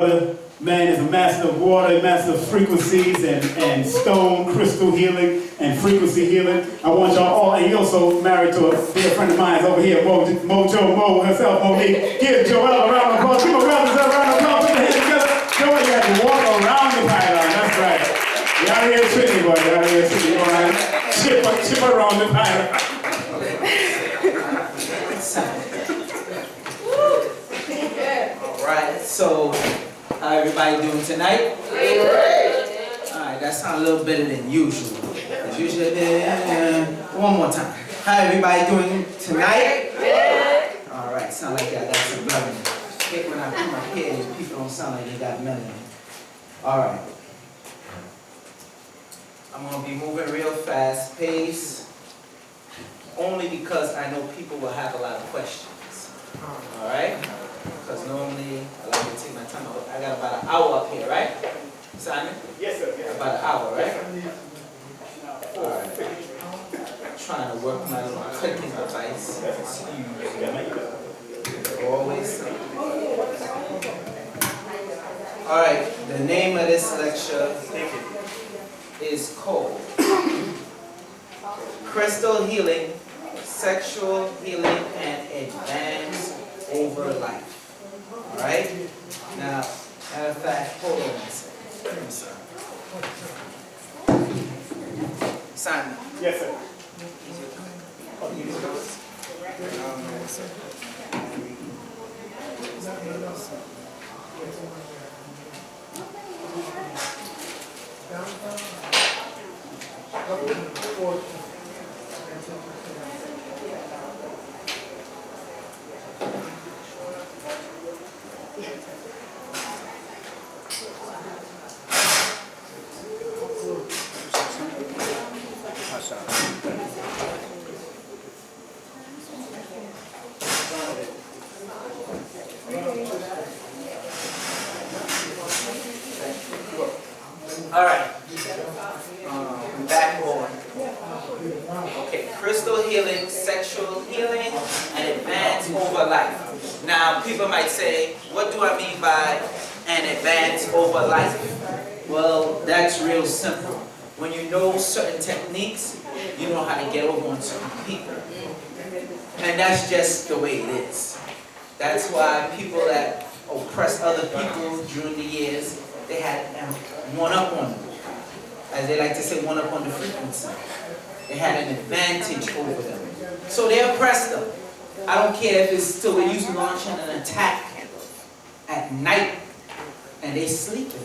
Man is a master of water, a master of frequencies and stone crystal healing and frequency healing. I want y'all all, and he also married to a dear friend of mine over here, Mo herself, Monique. Give Joelle a round of applause. People, brothers, a round of applause. Put your hands together. Joelle, you have to walk around the pylon. That's right. Y'all here Trinity, boy. Y'all here Trinity. You want to chip around the pylon. Alright, so how everybody doing tonight? Alright, that sounds a little better than usual. As usual, one more time. How everybody doing tonight? Alright, sound like I got some melanin. I hate when I put my hair and people don't sound like they got melanin. Alright. I'm going to be moving real fast pace. Only because I know people will have a lot of questions. Alright? Because normally I like to take my time. I got about an hour up here, right? Simon? Yes, sir. Yes. About an hour, right? Alright. Trying to work my little clicking device. Always. Alright, the name of this lecture is called Crystal Healing, Sexual Healing, and Advanced Over Life. Alright? Now, matter of fact, hold on a second. Simon. Yes, sir. Alright. Back on. Okay, crystal healing, sexual healing, and advance over life. Now, people might say, what do I mean by an advance over life? Well, that's real simple. When you know certain techniques, you know how to get over on certain people. And that's just the way it is. That's why people that oppress other people during the years, they had one up on them. As they like to say, one up on the frequency. They had an advantage over them. So they oppressed them. I don't care if it's still, they used to launch an attack at night and they sleeping.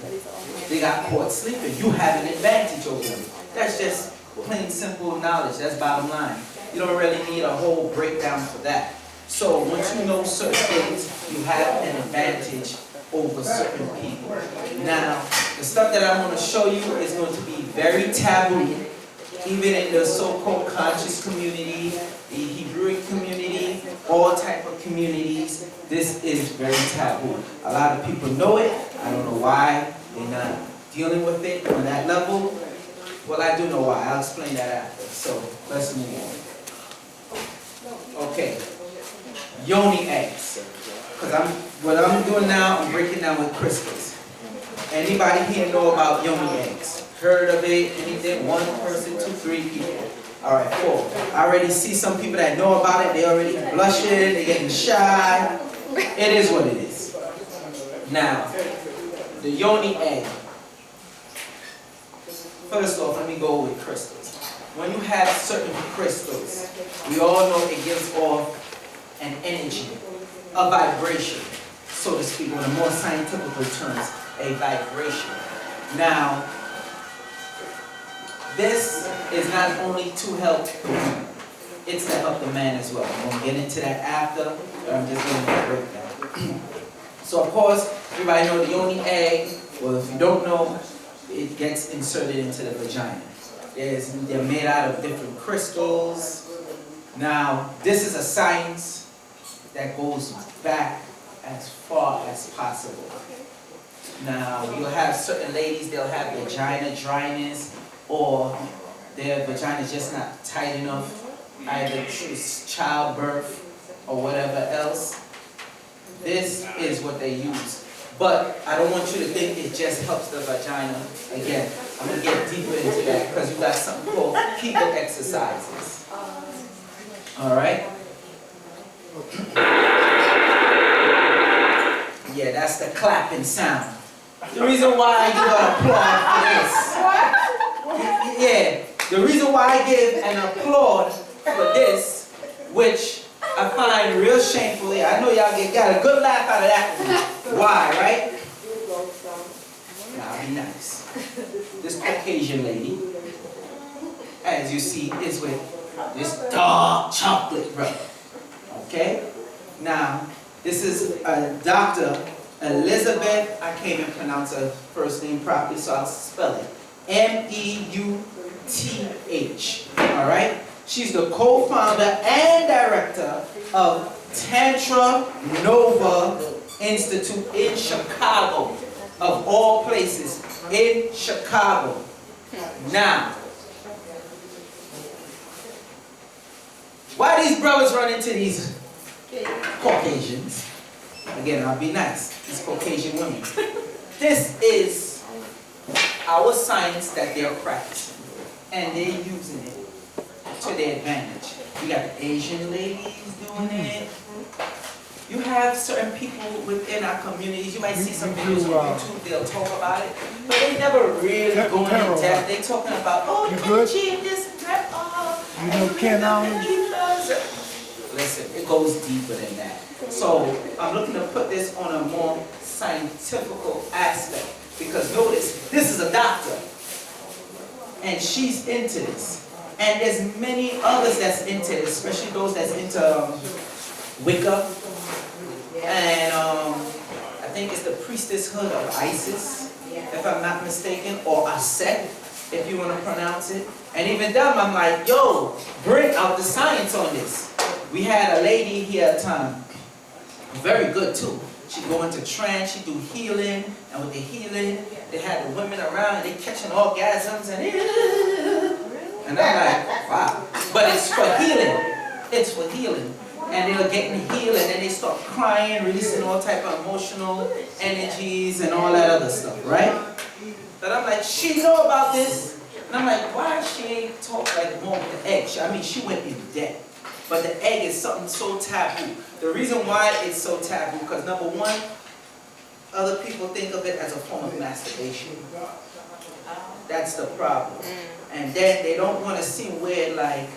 They got caught sleeping. You have an advantage over them. That's just plain simple knowledge. That's bottom line. You don't really need a whole breakdown for that. So once you know certain things, you have an advantage over certain people. Now, the stuff that I'm going to show you is going to be very taboo, even in the so-called conscious community, the Hebrewic community, all type of communities. This is very taboo. A lot of people know it. I don't know why they're not dealing with it on that level. Well, I do know why. I'll explain that after. So let's move on. Okay. Yoni eggs. Because what I'm doing now, I'm breaking down with crystals. Anybody here know about yoni eggs? Heard of it? Anything? One person, 2, 3 people. Alright, 4. I already see some people that know about it. They already blushing. They're getting shy. It is what it is. Now, the yoni egg. First off, let me go with crystals. When you have certain crystals, we all know it gives off an energy, a vibration, so to speak, in the more scientific terms, a vibration. Now, this is not only to help the woman, it's to help the man as well. I'm going to get into that after, but I'm just going to break down. So of course, everybody know the yoni egg. Well, if you don't know, it gets inserted into the vagina. They're made out of different crystals. Now, this is a science that goes back as far as possible. Now, you'll have certain ladies, they'll have vagina dryness, or their vagina is just not tight enough, either it's childbirth or whatever else. This is what they use. But I don't want you to think it just helps the vagina. Again, I'm going to get deeper into that because you got something called Kegel exercises. Alright? Yeah, that's the clapping sound. The reason why I give an applaud for this. Yeah, the reason why I give an applaud for this, which I find real shamefully. I know y'all got a good laugh out of that one. Why, right? Now, be nice. This Caucasian lady, as you see, is with this dark chocolate brother. Okay? Now, this is Dr. Elizabeth. I can't even pronounce her first name properly, so I'll spell it. M-E-U-T-H. Alright? She's the co-founder and director of Tantra Nova Institute in Chicago, of all places, in Chicago. Now, why these brothers run into these Caucasians? Again, I'll be nice. These Caucasian women. This is our science that they're practicing, and they're using it to their advantage. You got the Asian ladies doing it. You have certain people within our communities. You might see some videos on YouTube. They'll talk about it, but they never really go in depth. They talking about, oh, you can achieve this and that. Oh, you know, listen, it goes deeper than that. So I'm looking to put this on a more scientific aspect because notice this is a doctor, and she's into this. And there's many others that's into it, especially those that's into Wicca. And I think it's the priestesshood of Isis, if I'm not mistaken, or Aset, if you want to pronounce it. And even them, I'm like, yo, bring out the science on this. We had a lady here at a time, very good too. She go into trance, she do healing, and with the healing, they had the women around and they catching orgasms and I'm like, wow. But it's for healing. It's for healing. And they're getting healed and then they start crying, releasing all type of emotional energies and all that other stuff, right? But I'm like, she know about this? And I'm like, why she ain't talk like more with the egg? I mean, she went in depth. But the egg is something so taboo. The reason why it's so taboo, because number one, other people think of it as a form of masturbation. That's the problem. And then they don't want to seem weird like,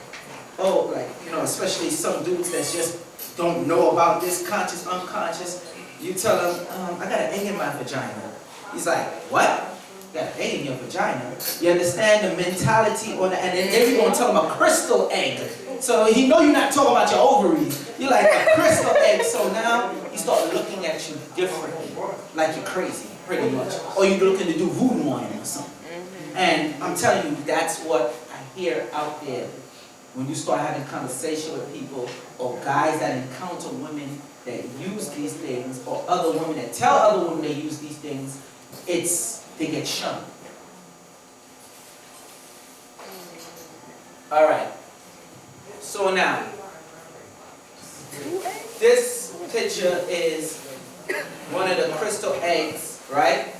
oh, like, you know, especially some dudes that just don't know about this, conscious, unconscious. You tell them, I got an egg in my vagina. He's like, what? You got an egg in your vagina? You understand the mentality on that? And then you're going to tell him a crystal egg. So he know you're not talking about your ovaries. You're like a crystal egg. So now he start looking at you differently, like you're crazy, pretty much. Or you're looking to do voodoo on him or something. And I'm telling you, that's what I hear out there. When you start having conversation with people, or guys that encounter women that use these things, or other women that tell other women they use these things, they get shunned. Alright. So now, this picture is one of the crystal eggs, right?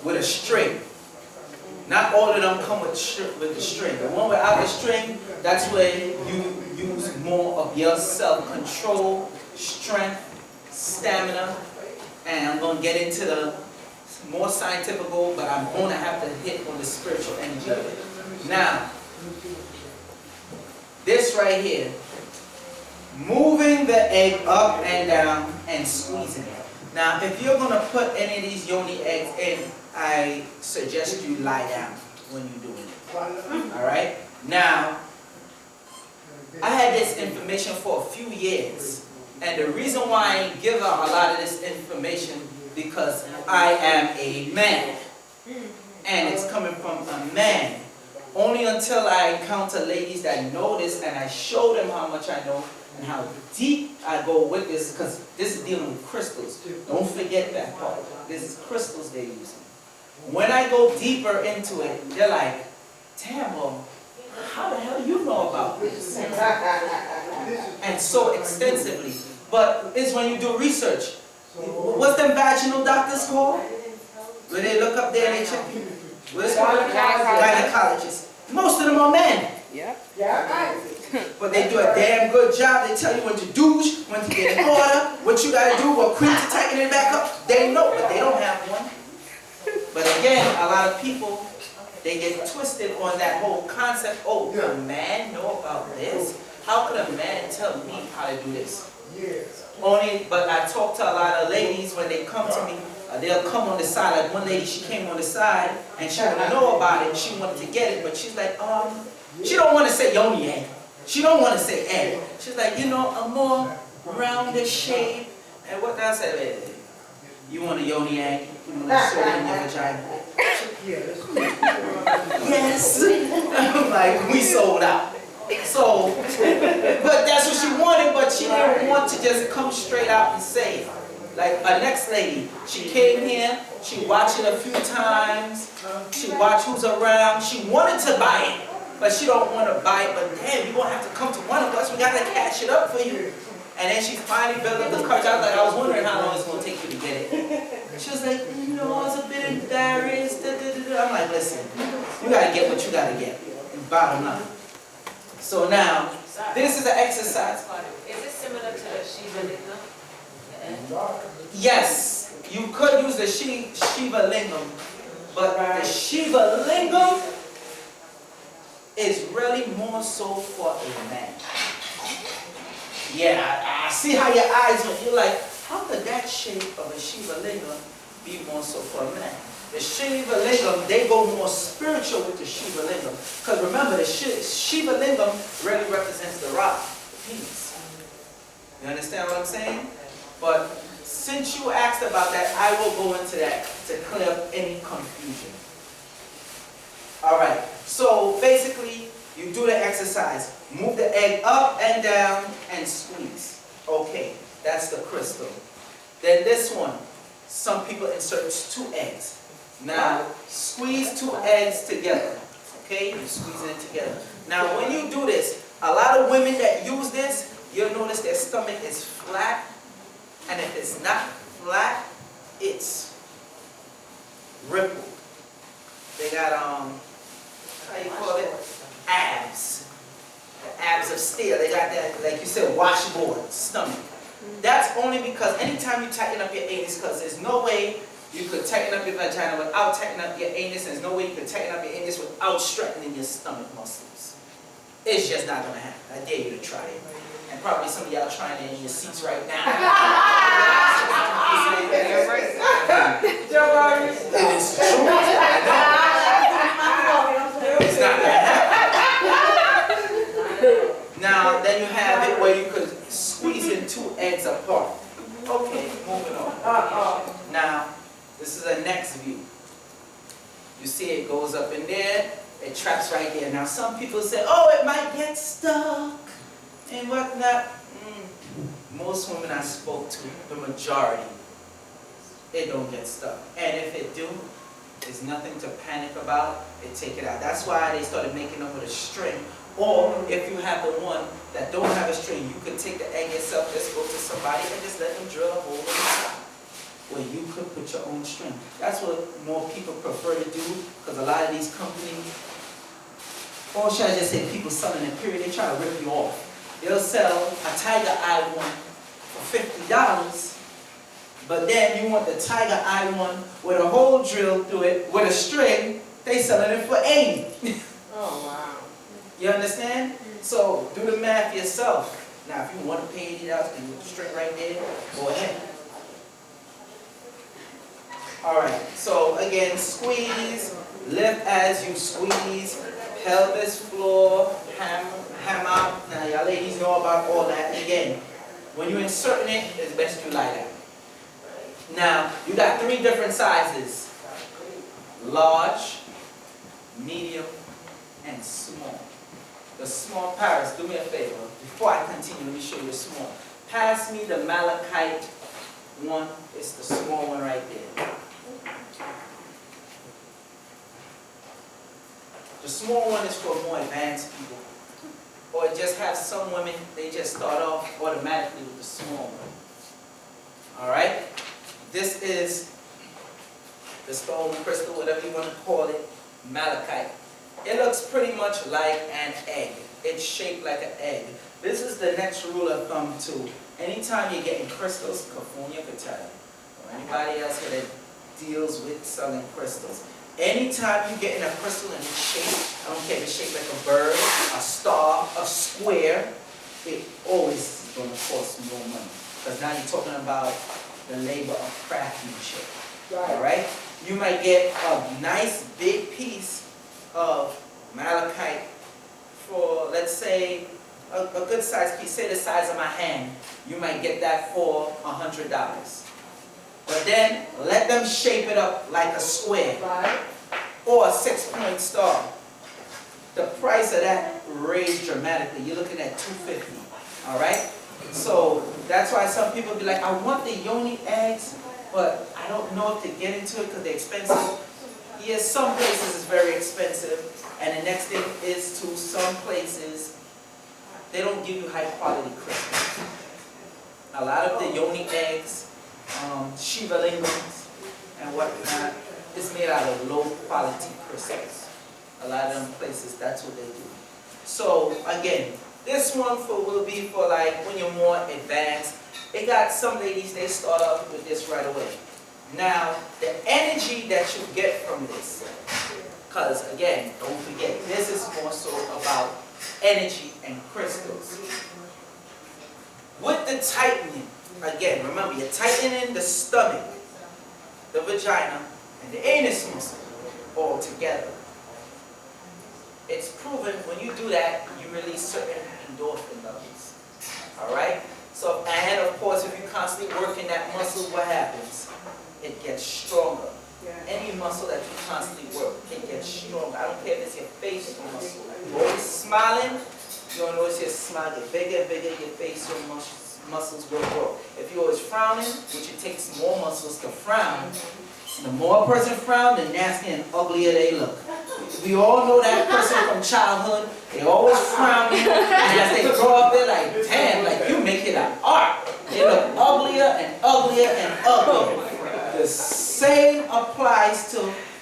With a string. Not all of them come with the string. The one without the string, that's where you use more of your self-control, strength, stamina. And I'm going to get into the more scientific, but I'm going to have to hit on the spiritual energy of it. Now, this right here, moving the egg up and down and squeezing it. Now, if you're going to put any of these Yoni eggs in, I suggest you lie down when you're doing it. Alright? Now, I had this information for a few years. And the reason why I give out a lot of this information, because I am a man. And it's coming from a man. Only until I encounter ladies that know this and I show them how much I know and how deep I go with this, because this is dealing with crystals. Don't forget that part. This is crystals they're using. When I go deeper into it, they're like, damn, well, how the hell you know about this? And so extensively. But it's when you do research. What's them vaginal doctors called? Where they look up there and they check you? What's called? Gynecologists. Most of them are men. Yep. Yeah. But they do a damn good job. They tell you when to douche, when to get in order, what you gotta do, what cream to tighten it back up. They know, but they don't have one. But again, a lot of people, they get twisted on that whole concept. Oh, could a man know about this? How could a man tell me how to do this? Only, but I talk to a lot of ladies when they come to me. They'll come on the side. Like one lady, she came on the side and she wanted to know about it. She wanted to get it, but she's like, she don't want to say Yoni egg. She don't want to say egg. She's like, you know, a more rounded shape. And what did I say? You want a Yoni egg? You want to show it in your vagina? Yes. I'm like, we sold out. So, but that's what she wanted, but she didn't want to just come straight out and say it. Like our next lady, she came here, she watched it a few times, she watched who's around, she wanted to buy it, but she don't want to buy it, but damn, you're going to have to come to one of us, we got to cash it up for you. And then she finally built up the courage. I was wondering how long it's going to take you to get it. She was like, you know, I was a bit embarrassed. I'm like, listen, you got to get what you got to get. Bottom line. So now, this is an exercise. Is it similar to the Shiva Lingam? Yes, you could use the Shiva Lingam, but the Shiva Lingam is really more so for a man. Yeah, I see how your eyes went. You're like, how could that shape of a Shiva Lingam be more so for a man? The Shiva Lingam, they go more spiritual with the Shiva Lingam. Because remember, the Shiva Lingam really represents the rock, the penis. You understand what I'm saying? But since you asked about that, I will go into that to clear up any confusion. Alright, so basically, you do the exercise. Move the egg up and down and squeeze. Okay, that's the crystal. Then this one, some people insert 2 eggs. Now, squeeze 2 eggs together. Okay, you're squeezing it together. Now, when you do this, a lot of women that use this, you'll notice their stomach is flat. And if it's not flat, it's rippled. They got, how you call it? Abs. The abs of steel. They got that, like you said, washboard stomach. That's only because anytime you tighten up your anus, because there's no way you could tighten up your vagina without tightening up your anus, and there's no way you could tighten up your anus without strengthening your stomach muscles. It's just not going to happen. I dare you to try it. And probably some of y'all trying it in your seats right now. It is true. It's not going to happen. Now, then you have it where you could squeeze in 2 eggs apart. Okay, moving on. Now, this is the next view. You see it goes up in there, it traps right there. Now, some people say, oh, it might get stuck and whatnot. Most women I spoke to, the majority, it don't get stuck. And if it do, there's nothing to panic about. They take it out. That's why they started making them with a string. Or if you have the one that don't have a string, you could take the egg yourself, just go to somebody and just let them drill a hole in the top where you could put your own string. That's what more people prefer to do, because a lot of these companies, or should I just say people selling it, period, they try to rip you off. They'll sell a tiger eye one for $50, but then you want the tiger eye one with a hole drilled through it with a string, they selling it for $80. Oh, wow. You understand? So do the math yourself. Now, if you want to pay $80 and you put the string right there, go ahead. All right. So again, squeeze, lift as you squeeze, pelvis floor, ham out. Now, y'all ladies know about all that. Again, when you're inserting it, it's best you lie down. Now, you got 3 different sizes: large, medium, and small. The small, Paris, do me a favor. Before I continue, let me show you the small. Pass me the malachite one. It's the small one right there. The small one is for more advanced people. Or just have some women, they just start off automatically with the small one. Alright? This is the stone, crystal, whatever you want to call it, malachite. It looks pretty much like an egg. It's shaped like an egg. This is the next rule of thumb too. Anytime you're getting crystals, California could tell you, or anybody else here that deals with selling crystals. Anytime you're getting a crystal in its shape, I don't care if it's shaped like a bird, a star, a square, it always is going to cost more money. Because now you're talking about the labor of craftsmanship. All right? You might get a nice big piece of malachite for, let's say, a good size piece, say the size of my hand. You might get that for $100. But then let them shape it up like a square or a 6-point star. The price of that raised dramatically. You're looking at $250. All right? So that's why some people be like, I want the Yoni eggs, but I don't know if to get into it because they're expensive. Yes, some places it's very expensive. And the next thing is to some places, they don't give you high quality crystals. A lot of the Yoni eggs, Shiva lingams, and whatnot, is made out of low quality crystals. A lot of them places, that's what they do. So again, this one will be for like when you're more advanced. It got some ladies, they start off with this right away. Now, the energy that you get from this, because again, don't forget, this is more so about energy and crystals. With the tightening, again, remember, you're tightening the stomach, the vagina, and the anus muscle all together. It's proven when you do that, you release certain endorphin levels. Alright? So, and of course, if you're constantly working that muscle, what happens? It gets stronger. Any muscle that you constantly work, it gets stronger. I don't care if it's your face muscle. You're always smiling, you'll notice your smile get bigger and bigger, your facial muscles will grow. If you're always frowning, which it takes more muscles to frown, the more a person frowns, the nastier and uglier they look. We all know that person from childhood. They always frowning, and as they grow up, they're like, damn, like you make it an art. They look uglier and uglier and uglier. The same applies to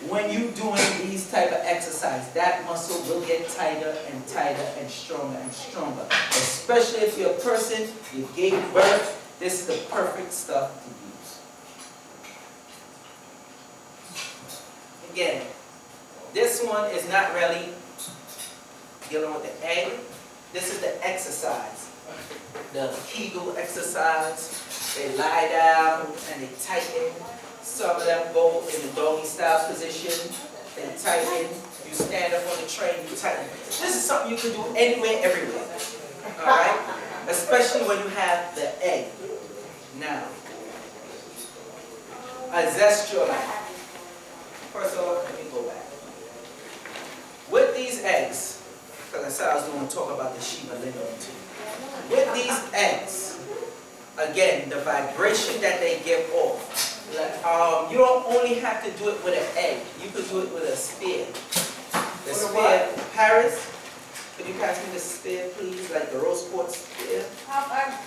when you're doing these type of exercise. That muscle will get tighter and tighter and stronger and stronger. Especially if you're a person, you gave birth, this is the perfect stuff to use. Again, this one is not really dealing with the egg. This is the exercise. The Kegel exercise. They lie down and they tighten. Some of them go in the doggy style position. They tighten. You stand up on the train, you tighten. This is something you can do anywhere, everywhere. Alright? Especially when you have the egg. Now, a zest your life. First of all, let me go back. With these eggs, because I said I was going to talk about the Shiva lingam too. With these eggs, again, the vibration that they give off. You don't only have to do it with an egg. You could do it with a spear. The spear, Paris, could you pass me the spear, please? Like the rose quartz spear? I'll go back.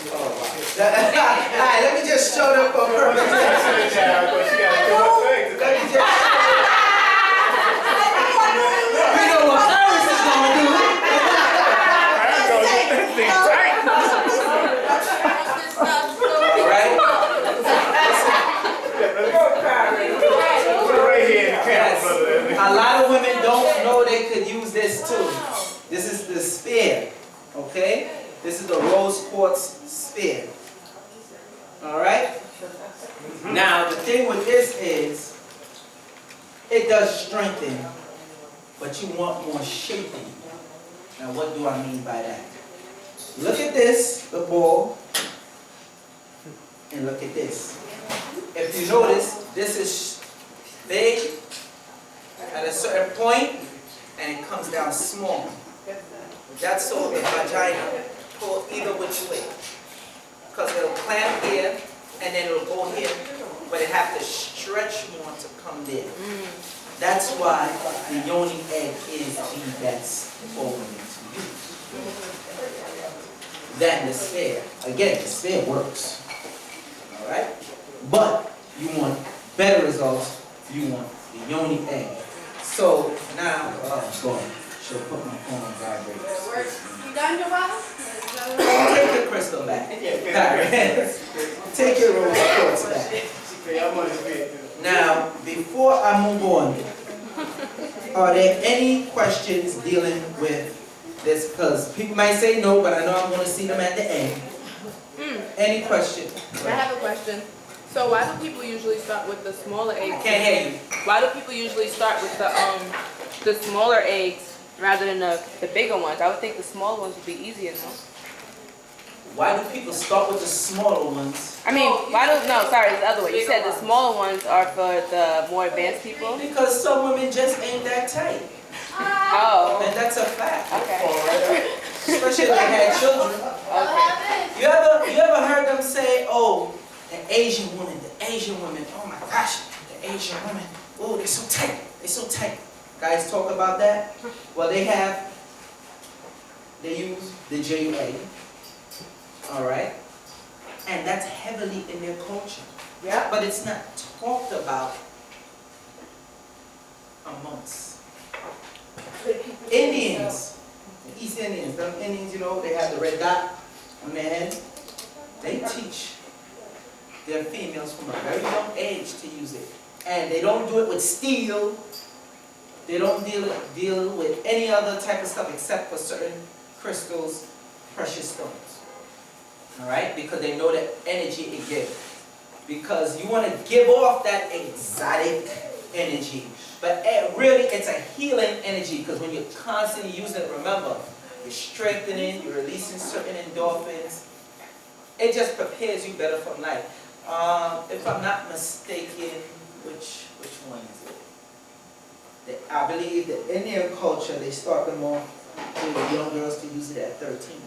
Oh, wow. Alright, let me just show them for purpose. Let me just you know what Paris is going to do. Alright? Yes. A lot of women don't know they could use this too. This is the spear. Okay? This is the rose quartz spear. Alright? Now, the thing with this is, it does strengthen, but you want more shaping. Now, what do I mean by that? Look at this, the ball, and look at this. If you notice, this is big at a certain point, and it comes down small. That's so the vagina pull either which way. Because it'll clamp here, and then it'll go here, but it has to stretch more to come there. That's why the Yoni egg is the best for women to use. Than the spear. Again, the spear works. Alright? But you want better results, you want the Yoni egg. So now, oh God, should put my phone on vibrate. You done, Joelle? Take your crystal back. Take your rose quartz back. Now, before I move on, are there any questions dealing with this? Because people might say no, but I know I'm going to see them at the end. Any questions? I have a question. So why do people usually start with the smaller eggs? I can't hear you. Why do people usually start with the smaller eggs rather than the bigger ones? I would think the smaller ones would be easier, no? Why do people start with the smaller ones? I mean, no, sorry, it's the other way. You said the smaller ones are for the more advanced people? Because some women just ain't that tight. Oh. And that's a fact. Okay. Especially if they had children. Okay. You ever heard them say, oh, the Asian woman, oh my gosh, the Asian women, oh, they're so tight. Guys talk about that? Well, they use the JA, all right? And that's heavily in their culture. Yeah. But it's not talked about amongst Indians. The East Indians, them Indians, you know, they have the red dot on their head. They teach their females from a very young age to use it. And they don't do it with steel. They don't deal with any other type of stuff except for certain crystals, precious stones. Alright? Because they know the energy it gives. Because you want to give off that exotic energy. But really, it's a healing energy, because when you're constantly using it, remember, you're strengthening, you're releasing certain endorphins. It just prepares you better for life. If I'm not mistaken, which one is it? I believe that in their culture, they start them off with young girls to use it at 13.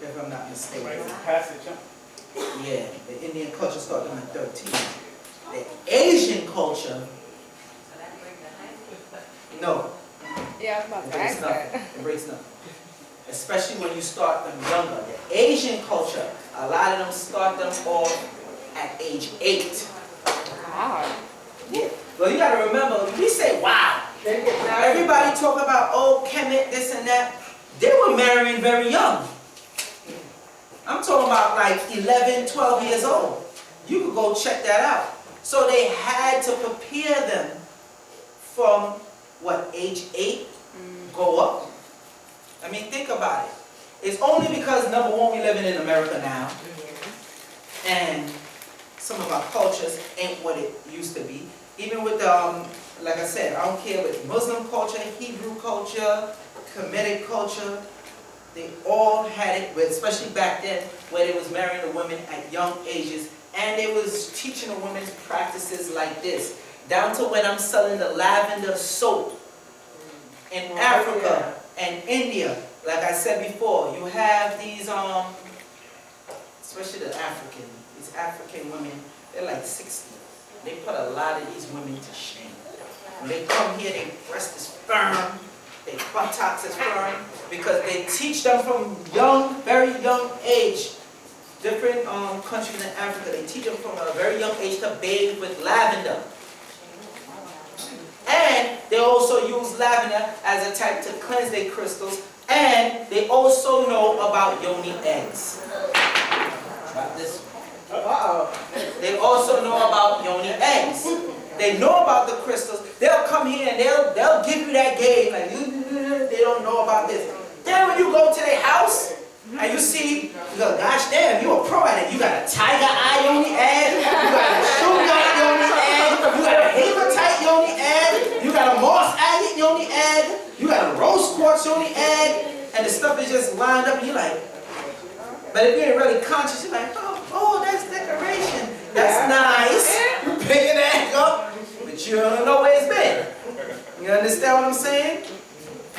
If I'm not mistaken. Yeah, the Indian culture start them at 13. The Asian culture, no. Yeah, I was about It to breaks ask nothing. that. It breaks nothing. Especially when you start them younger. The Asian culture, a lot of them start them off at age 8. Wow. Yeah. Well, you got to remember, we say wow. Everybody talk about, oh, Kemet, this and that. They were marrying very young. I'm talking about like 11, 12 years old. You could go check that out. So they had to prepare them from, what, age 8? Go up. I mean, think about it. It's only because, number one, we're living in America now. And some of our cultures ain't what it used to be. Even with, like I said, I don't care with Muslim culture, Hebrew culture, Kemetic culture. They all had it, especially back then, where they was marrying the women at young ages. And they was teaching the women practices like this. Down to when I'm selling the lavender soap in Africa and India. Like I said before, you have these, especially these African women, they're like 60. They put a lot of these women to shame. When they come here, their breast is firm, their buttocks is firm, because they teach them from young, very young age. Different countries in Africa, they teach them from a very young age to bathe with lavender. And they also use lavender as a type to cleanse their crystals. And they also know about Yoni eggs. About this. They also know about Yoni eggs. They know about the crystals. They'll come here and they'll give you that game. Like, they don't know about this. Then when you go to their house and you see, you go, gosh damn, you a pro at it. You got a tiger eye Yoni egg. You got a sugar Yoni egg. You got a hematite Yoni egg. You got a moss agate Yoni egg. You got a rose quartz Yoni egg. And the stuff is just lined up and you're like, but if you ain't really conscious, you're like, oh, that's decoration. That's nice. You pick an egg up, but you don't know where it's been. You understand what I'm saying?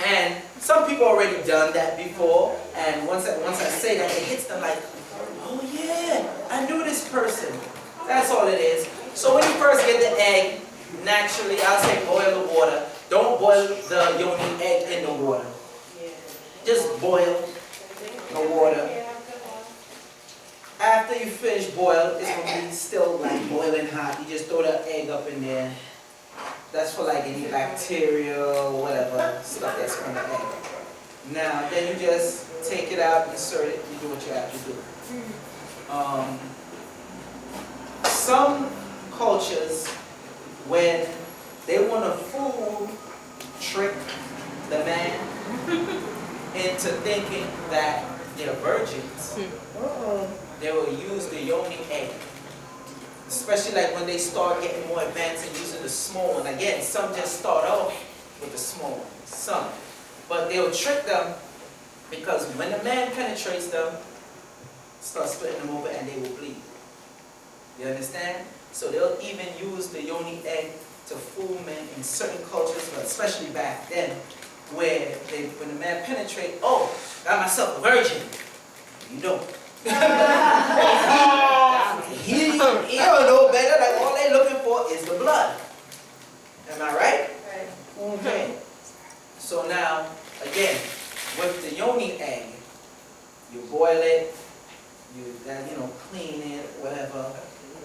And some people already done that before, and once I say that, it hits them like, oh yeah, I knew this person. That's all it is. So when you first get the egg, naturally, I'll say boil the water. Don't boil the Yoni egg in the water. Just boil the water. after you finish boil, it's gonna be still like boiling hot. You just throw the egg up in there. That's for like any bacteria or whatever stuff that's on the egg. Now, then you just take it out, insert it, you do what you have to do. Some cultures, when they want to fool trick the man into thinking that they're virgins, they will use the Yoni egg. Especially like when they start getting more advanced and using the small one. Again, some just start off with the small one, some. But they'll trick them because when the man penetrates them, start splitting them over and they will bleed. You understand? So they'll even use the Yoni egg to fool men in certain cultures, but especially back then, where when the man penetrates, oh, got myself a virgin. You don't. He don't know better, like all they're looking for is the blood. Am I right? Right. Okay. So now, again, with the Yoni egg, you boil it, you clean it, whatever.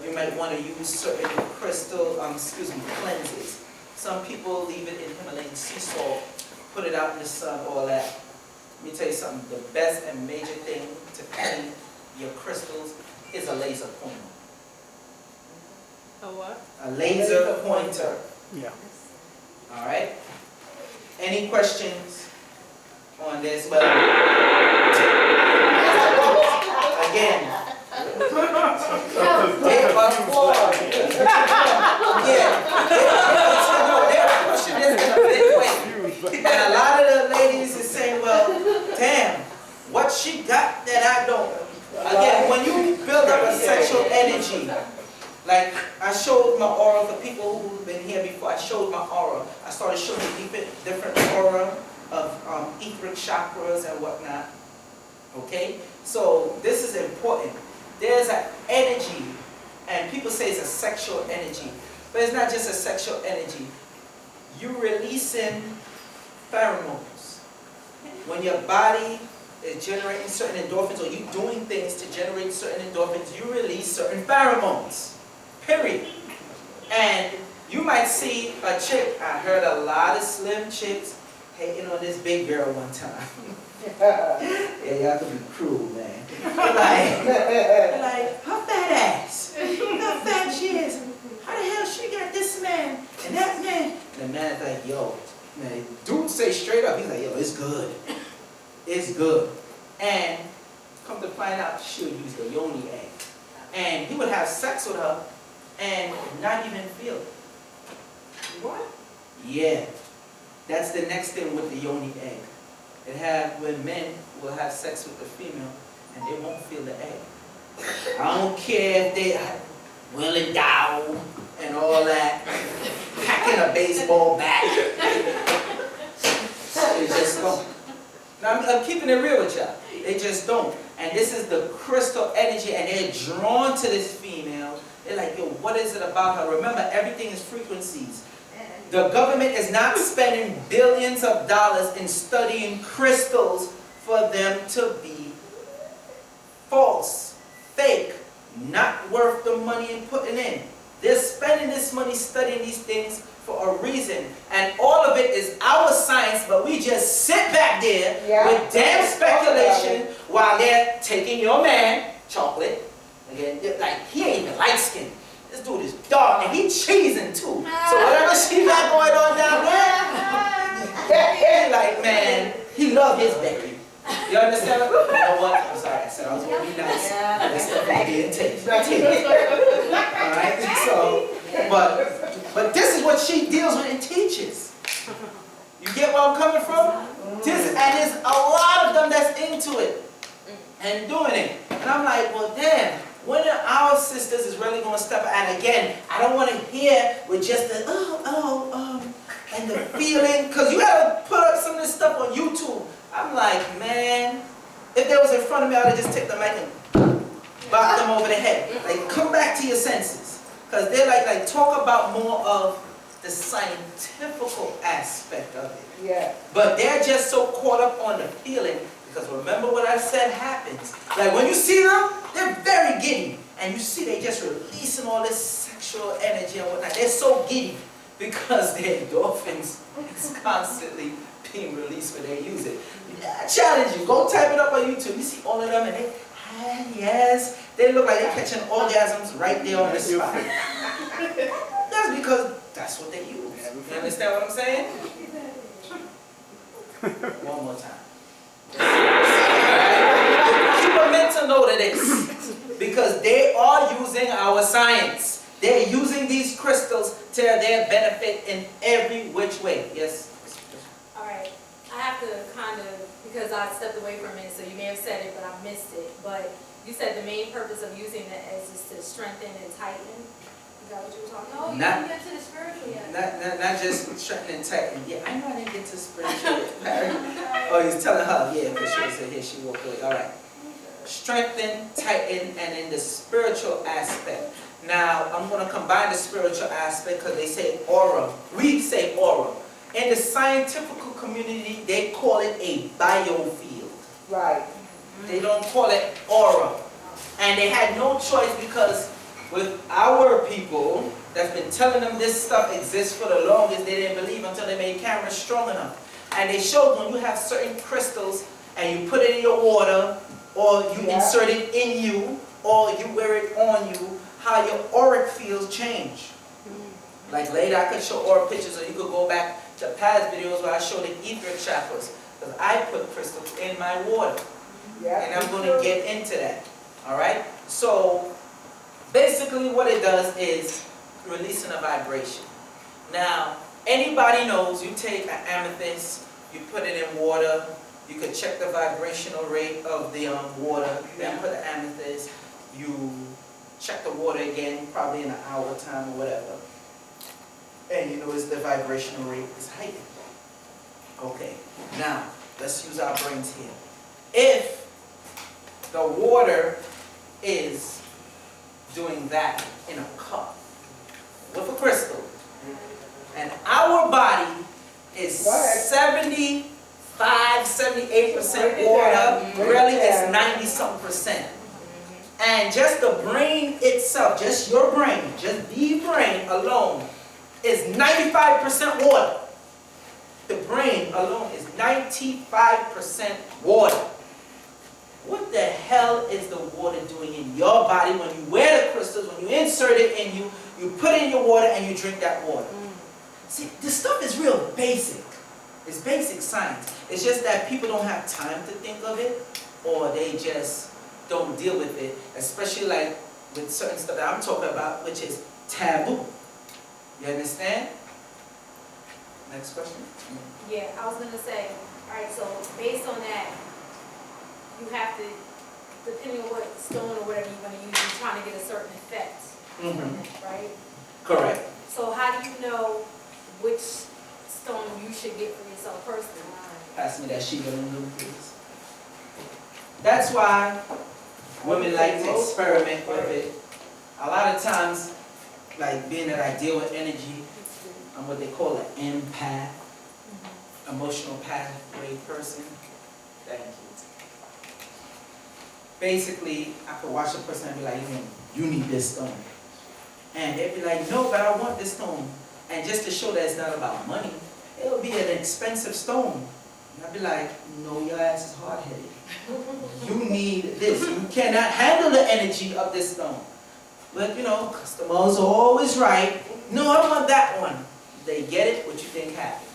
You might want to use certain crystal, cleanses. Some people leave it in Himalayan sea salt, put it out in the sun, all that. Let me tell you something, the best and major thing to clean your crystals is a laser pointer. A what? A laser pointer. Yeah. All right? Any questions on this? Well, again, they are flawed. Yeah. They're pushing this in a big way. And a lot of the ladies is saying, well, damn, what she got that I don't. Again, when you build up a sexual energy, like I showed my aura for people who've been here before, I showed my aura. I started showing different aura of etheric chakras and whatnot. Okay? So this is important. There's an energy, and people say it's a sexual energy, but it's not just a sexual energy. You're releasing pheromones. When your body is generating certain endorphins, or you doing things to generate certain endorphins, you release certain pheromones. Period. And you might see a chick, I heard a lot of slim chicks hating on this big girl one time. Yeah, y'all can be cruel, man. Like, her fat ass. How fat she is. How the hell she got this man and that man? And the man's like, yo, man, dude say straight up, he's like, yo, it's good. It's good. And come to find out, she'll use the Yoni egg. And he would have sex with her and not even feel it. What? Yeah. That's the next thing with the Yoni egg. When men will have sex with the female and they won't feel the egg. I don't care if they well endowed and all that, packing a baseball bat. They just don't. Now I'm keeping it real with y'all. They just don't. And this is the crystal energy, and they're drawn to this female. They're like, yo, what is it about her? Remember, everything is frequencies. The government is not spending billions of dollars in studying crystals for them to be false, fake, not worth the money and putting in. They're spending this money studying these things for a reason. And all of it is our science, but we just sit back there with damn speculation while they're taking your man, chocolate, again, like he ain't even light skinned. This dude is dark and he cheesing too. So whatever she got going on down there, like, man, he love his baby. You understand? You know what? I'm sorry, I said I was going to be nice. This stuff is being taken. Alright? So, but this is what she deals with and teaches. You get where I'm coming from? And there's a lot of them that's into it and doing it. And I'm like, well, damn. When are our sisters is really going to step up? And again, I don't want to hear with just the, and the feeling. Because you got to put up some of this stuff on YouTube. I'm like, man, if they was in front of me, I would have just take the mic and bop them over the head. Like, come back to your senses. Because they're like, talk about more of the scientific aspect of it. Yeah. But they're just so caught up on the feeling. Because remember what I said happens. Like when you see them, They're very giddy. And you see they just releasing all this sexual energy and whatnot. They're so giddy because their endorphins is constantly being released when they use it. I challenge you, go type it up on YouTube. You see all of them and they, yes, they look like they're catching orgasms right there on the spot. That's because that's what they use. You understand what I'm saying? One more time. Keep a mental note of this, because they are using our science. They're using these crystals to their benefit in every which way. Yes? All right. I have to kind of, because I stepped away from it, so you may have said it, but I missed it. But you said the main purpose of using the eggs is to strengthen and tighten. Is that what you were talking about? No, you didn't get to the spiritual yet. Not just strengthen and tighten. Yeah, I know I didn't get to spiritual yet. Oh, he's telling her, yeah, because she was here, she walked away. All right. Strengthen, tighten, and in the spiritual aspect. Now, I'm going to combine the spiritual aspect because they say aura. We say aura. In the scientific community, they call it a biofield. Right. They don't call it aura. And they had no choice because with our people that's been telling them this stuff exists for the longest, they didn't believe until they made cameras strong enough. And they showed when you have certain crystals and you put it in your water, or you insert it in you, or you wear it on you, how your auric fields change. Like later I could show aura pictures, or you could go back to past videos where I showed the ether chakras. Because I put crystals in my water. And I'm going to get into that. Alright? So, basically what it does is releasing a vibration. Now, anybody knows you take an amethyst, you put it in water, you could check the vibrational rate of the water, then put the amethyst, you check the water again, probably in an hour time or whatever. And you notice the vibrational rate is heightened. Okay, now, let's use our brains here. If the water is doing that in a cup with a crystal, and our body is 75, 78% water, really it's 90-something%. And just the brain itself, just your brain, just the brain alone, is 95% water. The brain alone is 95% water. What the hell is the water doing in your body when you wear the crystals, when you insert it in you, you put it in your water and you drink that water? See, this stuff is real basic. It's basic science. It's just that people don't have time to think of it, or they just don't deal with it, especially like with certain stuff that I'm talking about, which is taboo. You understand? Next question? Yeah, I was going to say, all right, so based on that, you have to, depending on what stone or whatever you're going to use, you're trying to get a certain effect from it, right? Correct. So how do you know which stone you should get for yourself personally? Pass me that sheet of blue, please. That's why women like to experiment with it. A lot of times, like being that I deal with energy, I'm what they call an empath, emotional pathway person. Thank you. Basically, I could watch a person and be like, you need this stone. And they'd be like, no, but I want this stone. And just to show that it's not about money, it'll be an expensive stone. And I'd be like, no, your ass is hard-headed. You need this. You cannot handle the energy of this stone. But, customers are always right. No, I want that one. They get it, what you think happened.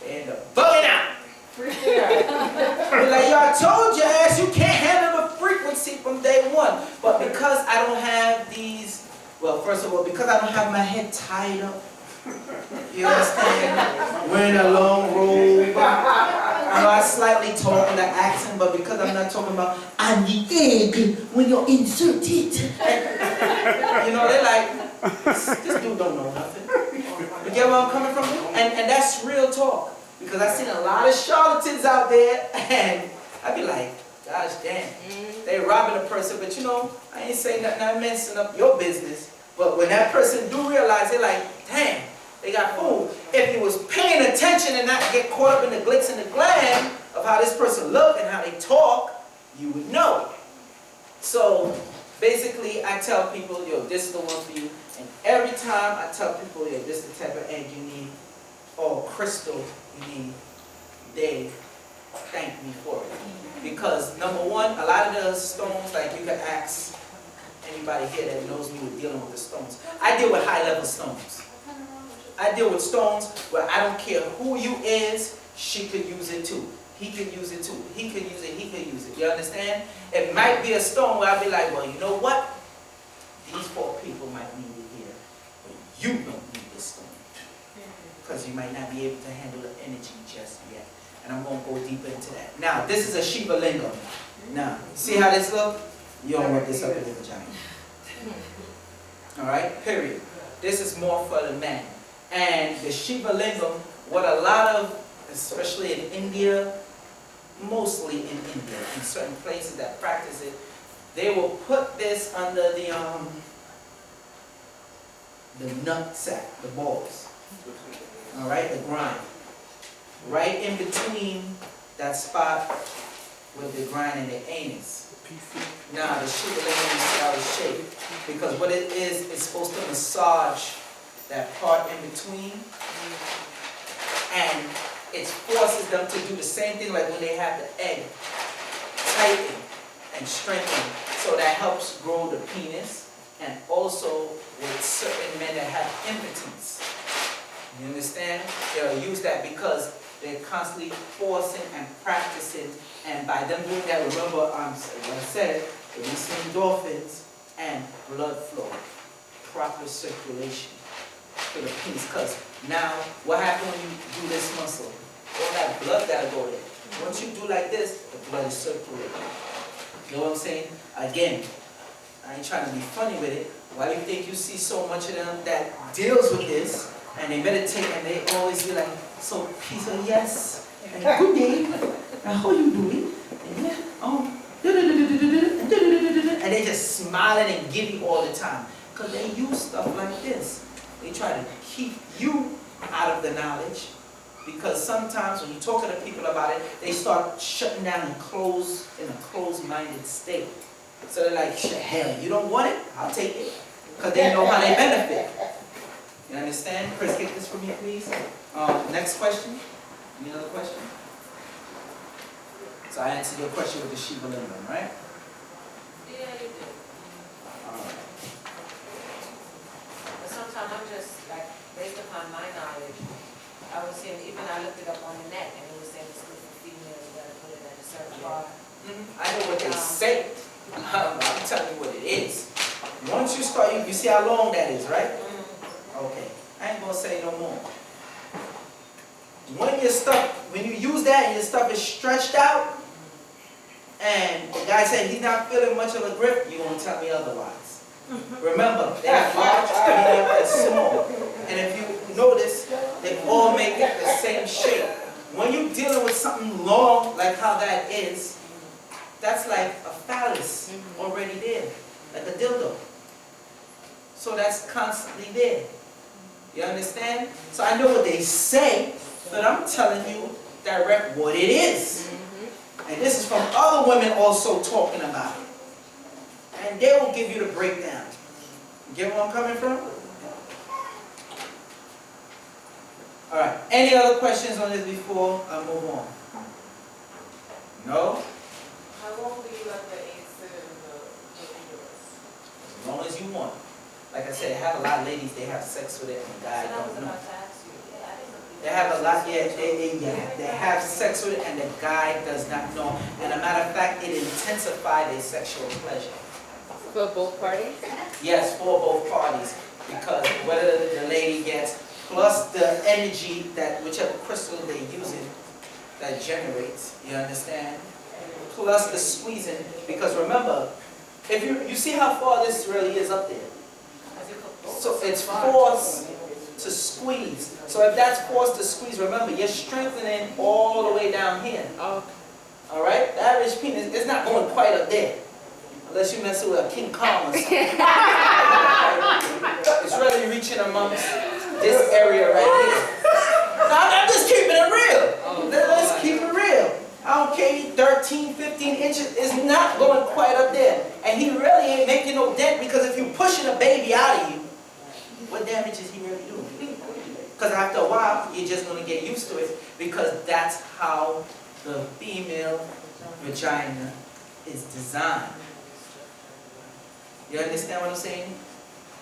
They end up bugging out. They're like, yo, I told your ass you can't handle the frequency from day one. But because I don't have these, well, first of all, because I don't have my head tied up, you understand? Wearing a long robe. I slightly talk with an accent, but because I'm not talking about, I'm the egg when you're inserted. They're like, this dude don't know nothing. You get where I'm coming from? And that's real talk. Because I've seen a lot of charlatans out there, and I'd be like, gosh damn, they robbing a person, but I ain't saying nothing, I'm messing up your business. But when that person do realize, they're like, damn, they got fooled. If you was paying attention and not get caught up in the glitz and the glam of how this person look and how they talk, you would know. So basically, I tell people, yo, this is the one for you. And every time I tell people, yo, this is the type of egg you need, or crystal you need, they thank me for it. Because number one, a lot of the stones, like you can ask anybody here that knows me with dealing with the stones. I deal with high-level stones. I deal with stones where I don't care who you is, she could use it too. He could use it too. He could use it, he could use it. You understand? It might be a stone where I'll be like, well, you know what? These 4 people might need it here, but you don't need this stone. Because you might not be able to handle the energy just yet. And I'm going to go deeper into that. Now, this is a Shiva Lingam. Now, see how this looks? You don't want this up in the vagina. Alright? Period. This is more for the man. And the Shiva Lingam, what a lot of, especially in India, mostly in India, in certain places that practice it, they will put this under the nut sack, the balls. Alright, the grind. Right in between that spot with the grind and the anus. Now the Shiva Lingam is how it's shaped. Because what it is, it's supposed to massage that part in between. And it forces them to do the same thing like when they have the egg. Tighten and strengthen. So that helps grow the penis. And also with certain men that have impotence. You understand? They'll use that because they're constantly forcing and practicing. And by them doing that, remember, what I said, releasing endorphins and blood flow. Proper circulation to the penis. Because now, what happens when you do this muscle? All that blood gotta go there. Once you do like this, the blood is circulating. You know what I'm saying? Again, I ain't trying to be funny with it. Why do you think you see so much of them that deals with this, and they meditate, and they always be like, so peaceful, yes, and good day, and how you doing? And and they just smiling and giddy all the time. Because they use stuff like this. They try to keep you out of the knowledge. Because sometimes when you talk to the people about it, they start shutting down and in a closed-minded state. So they're like, hell, you don't want it? I'll take it. Because they know how they benefit. You understand? Chris, get this for me, please. Next question. Any other question? So I answered your question with the Shiva Lingam, right? Yeah, you did. Alright. But sometimes I'm just, like, based upon my knowledge, I was saying, even I looked it up on the net, and it was saying it's good for females, you gotta put it at a certain bar. I know what they say. I'm telling you what it is. Once you start, you see how long that is, right? Okay. I ain't gonna say no more. When you use that and your stuff is stretched out, and the guy said he's not feeling much of a grip, you won't tell me otherwise. Remember, they have large, medium, and small. And if you notice, they all make it the same shape. When you're dealing with something long, like how that is, that's like a phallus already there, like a dildo. So that's constantly there. You understand? So I know what they say, but I'm telling you direct what it is. And this is from other women also talking about it. And they will give you the breakdown. You get where I'm coming from? Alright, any other questions on this before I move on? No? How long do you let the eggs sit in the uterus? As long as you want. Like I said, I have a lot of ladies, they have sex with it and the guy And I was don't know. about to ask you, yeah, I didn't know. They have a lot, they have sex with it and the guy does not know. And a matter of fact, it intensifies their sexual pleasure. For both parties? Yes, for both parties. Because whether the lady gets, plus the energy that whichever crystal they're using that generates, you understand? Plus the squeezing, because remember, if you see how far this really is up there. So it's forced to squeeze. So if that's forced to squeeze, remember, you're strengthening all the way down here. Okay. Alright? The average penis is not going quite up there. Unless you mess with a King Kong or something. It's really reaching amongst this area right here. No, I'm just keeping it real. Let's keep it real. I don't care, 13, 15 inches is not going quite up there. And he really ain't making no dent, because if you're pushing a baby out of you, what damage is he really doing? Because after a while, you're just going to get used to it, because that's how the female vagina is designed. You understand what I'm saying?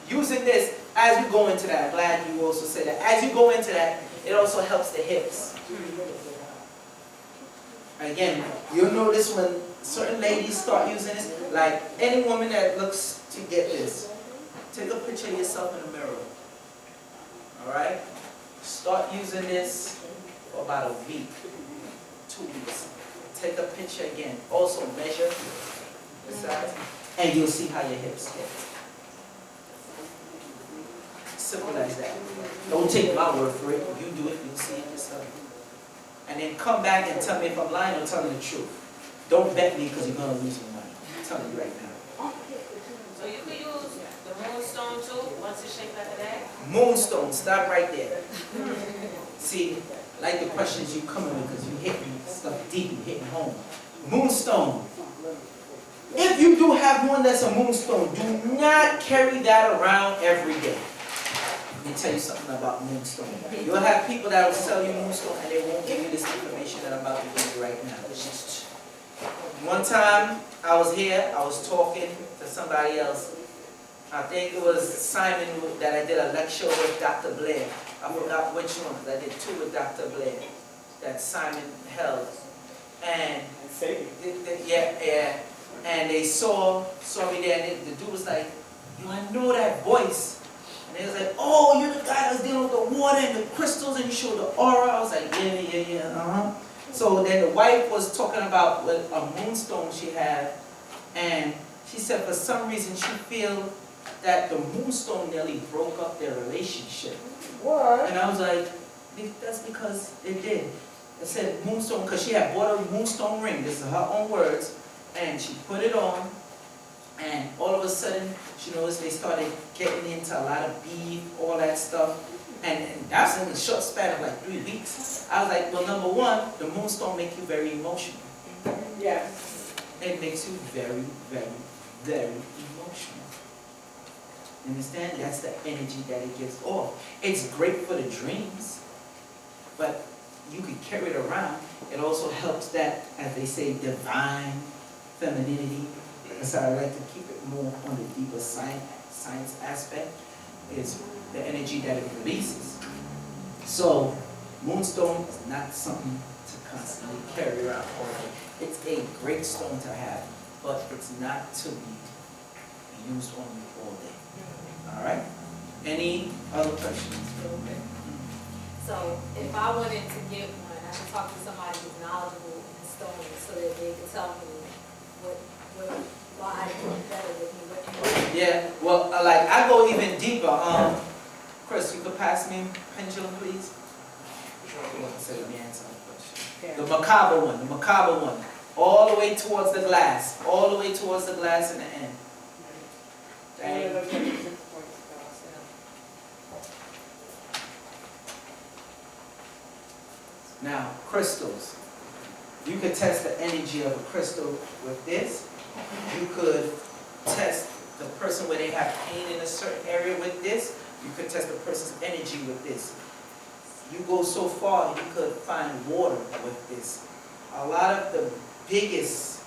Using this, as you go into that, I'm glad you also said that, as you go into that, it also helps the hips. Again, you'll notice when certain ladies start using this, like any woman that looks to get this, take a picture of yourself in the mirror. Alright? Start using this for about a week, 2 weeks. Take a picture again. Also measure the size, and you'll see how your hips get. Simple as that. Don't take my word for it. You do it, you'll see it yourself. And then come back and tell me if I'm lying or telling the truth. Don't bet me, because you're going to lose your money. I'm telling you right now. So you could use the moonstone too, once it's shaped like an egg? Moonstone, stop right there. See, like the questions you come in with, because you hitting stuff deep, you hitting home. Moonstone. If you do have one that's a moonstone, do not carry that around every day. Let me tell you something about moonstone. You'll have people that will sell you moonstone and they won't give you this information that I'm about to give you right now. One time I was here, I was talking to somebody else. I think it was Simon that I did a lecture with Dr. Blair. I forgot which one, because I did 2 with Dr. Blair that Simon held. And yeah. And they saw me there, and the dude was like, yo, I know that voice. And they was like, oh, you're the guy that's dealing with the water and the crystals, and you showed the aura. I was like, yeah. So then the wife was talking about what a moonstone she had, and she said for some reason she feel that the moonstone nearly broke up their relationship. What? And I was like, that's because it did. I said moonstone, because she had bought a moonstone ring, this is her own words, and she put it on, and all of a sudden, she noticed they started getting into a lot of beef, all that stuff, and that's in a short span of like 3 weeks. I was like, well, number one, the moonstone makes you very emotional. Yes. It makes you very, very, very emotional. You understand? That's the energy that it gives off. It's great for the dreams, but you can carry it around. It also helps that, as they say, divine femininity. So I like to keep it more on the deeper science aspect, is the energy that it releases. So moonstone is not something to constantly carry around all day. It's a great stone to have, but it's not to be used on you all day. All right? Any other questions? So if I wanted to get one, I should talk to somebody who's knowledgeable in stones so that they could tell me why I can do better with me. Yeah, well, like I go even deeper. Chris, you could pass me a pendulum, please? So let me answer the question. The macabre one. All the way towards the glass. All the way towards the glass in the end. Thank you. Now, crystals. You could test the energy of a crystal with this. You could test the person where they have pain in a certain area with this. You could test the person's energy with this. You go so far, you could find water with this. A lot of the biggest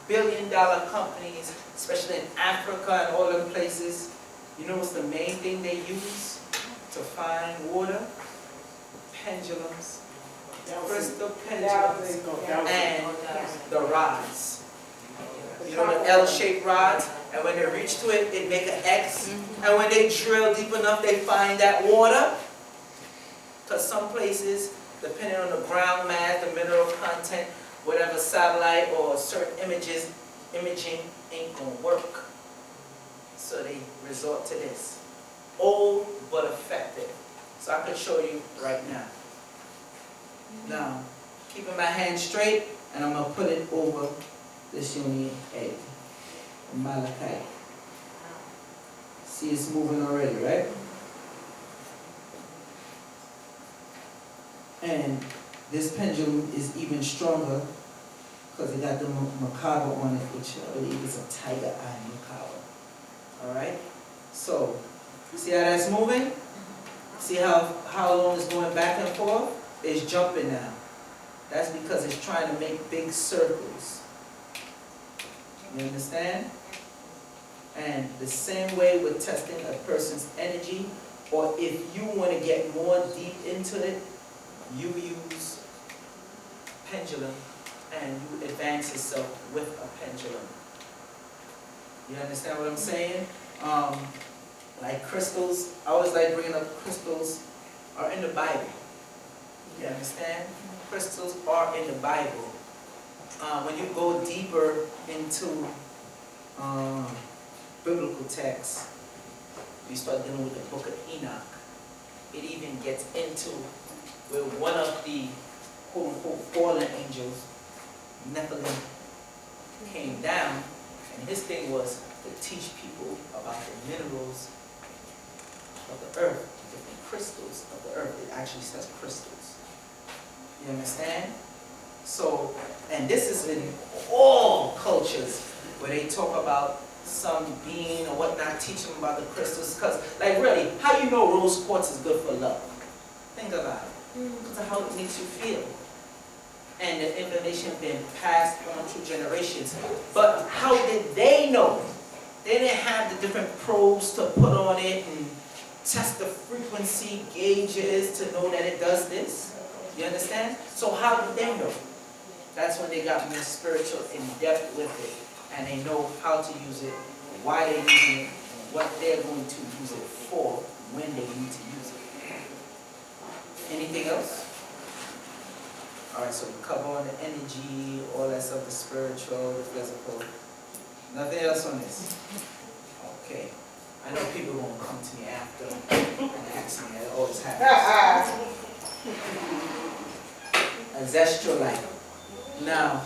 billion-dollar companies, especially in Africa and all them places, you know what's the main thing they use to find water? Pendulums. Crystal pendulums and the rods. You know the L-shaped rods? And when they reach to it, it make an X. And when they drill deep enough, they find that water. Because some places, depending on the ground mass, the mineral content, whatever satellite or certain imaging ain't gonna work. So they resort to this. Old but effective. So I can show you right now. Now, keeping my hand straight, and I'm gonna put it over this Yoni egg. Malachite. See, it's moving already, right? And this pendulum is even stronger because it got the macabre on it, which I believe is a tiger eye macabre. Alright? So, see how that's moving? See how long it's going back and forth? It's jumping now. That's because it's trying to make big circles. You understand? And the same way with testing a person's energy, or if you want to get more deep into it, you use pendulum and you advance yourself with a pendulum. You understand what I'm saying? Like crystals, I always like bringing up crystals are in the Bible. You understand? Crystals are in the Bible. When you go deeper into biblical texts, you start dealing with the book of Enoch. It even gets into where one of the quote-unquote fallen angels, Nephilim, came down, and his thing was to teach people about the minerals of the earth, different crystals of the earth. It actually says crystals. You understand? So, and this is in all cultures where they talk about some being or whatnot, teach them about the crystals. Because, like, really, how you know rose quartz is good for love? Think about it. Because of how it makes you feel. And the information been passed on through generations. But how did they know? They didn't have the different probes to put on it and test the frequency gauges to know that it does this. You understand? So how did they know? That's when they got more spiritual in depth with it. And they know how to use it, why they're using it, and what they're going to use it for when they need to use it. Anything else? Alright, so we cover on the energy, all that stuff, the spiritual, the physical. Nothing else on this? Okay. I know people are going to come to me after and ask me, it always happens. A zestrolite. Now,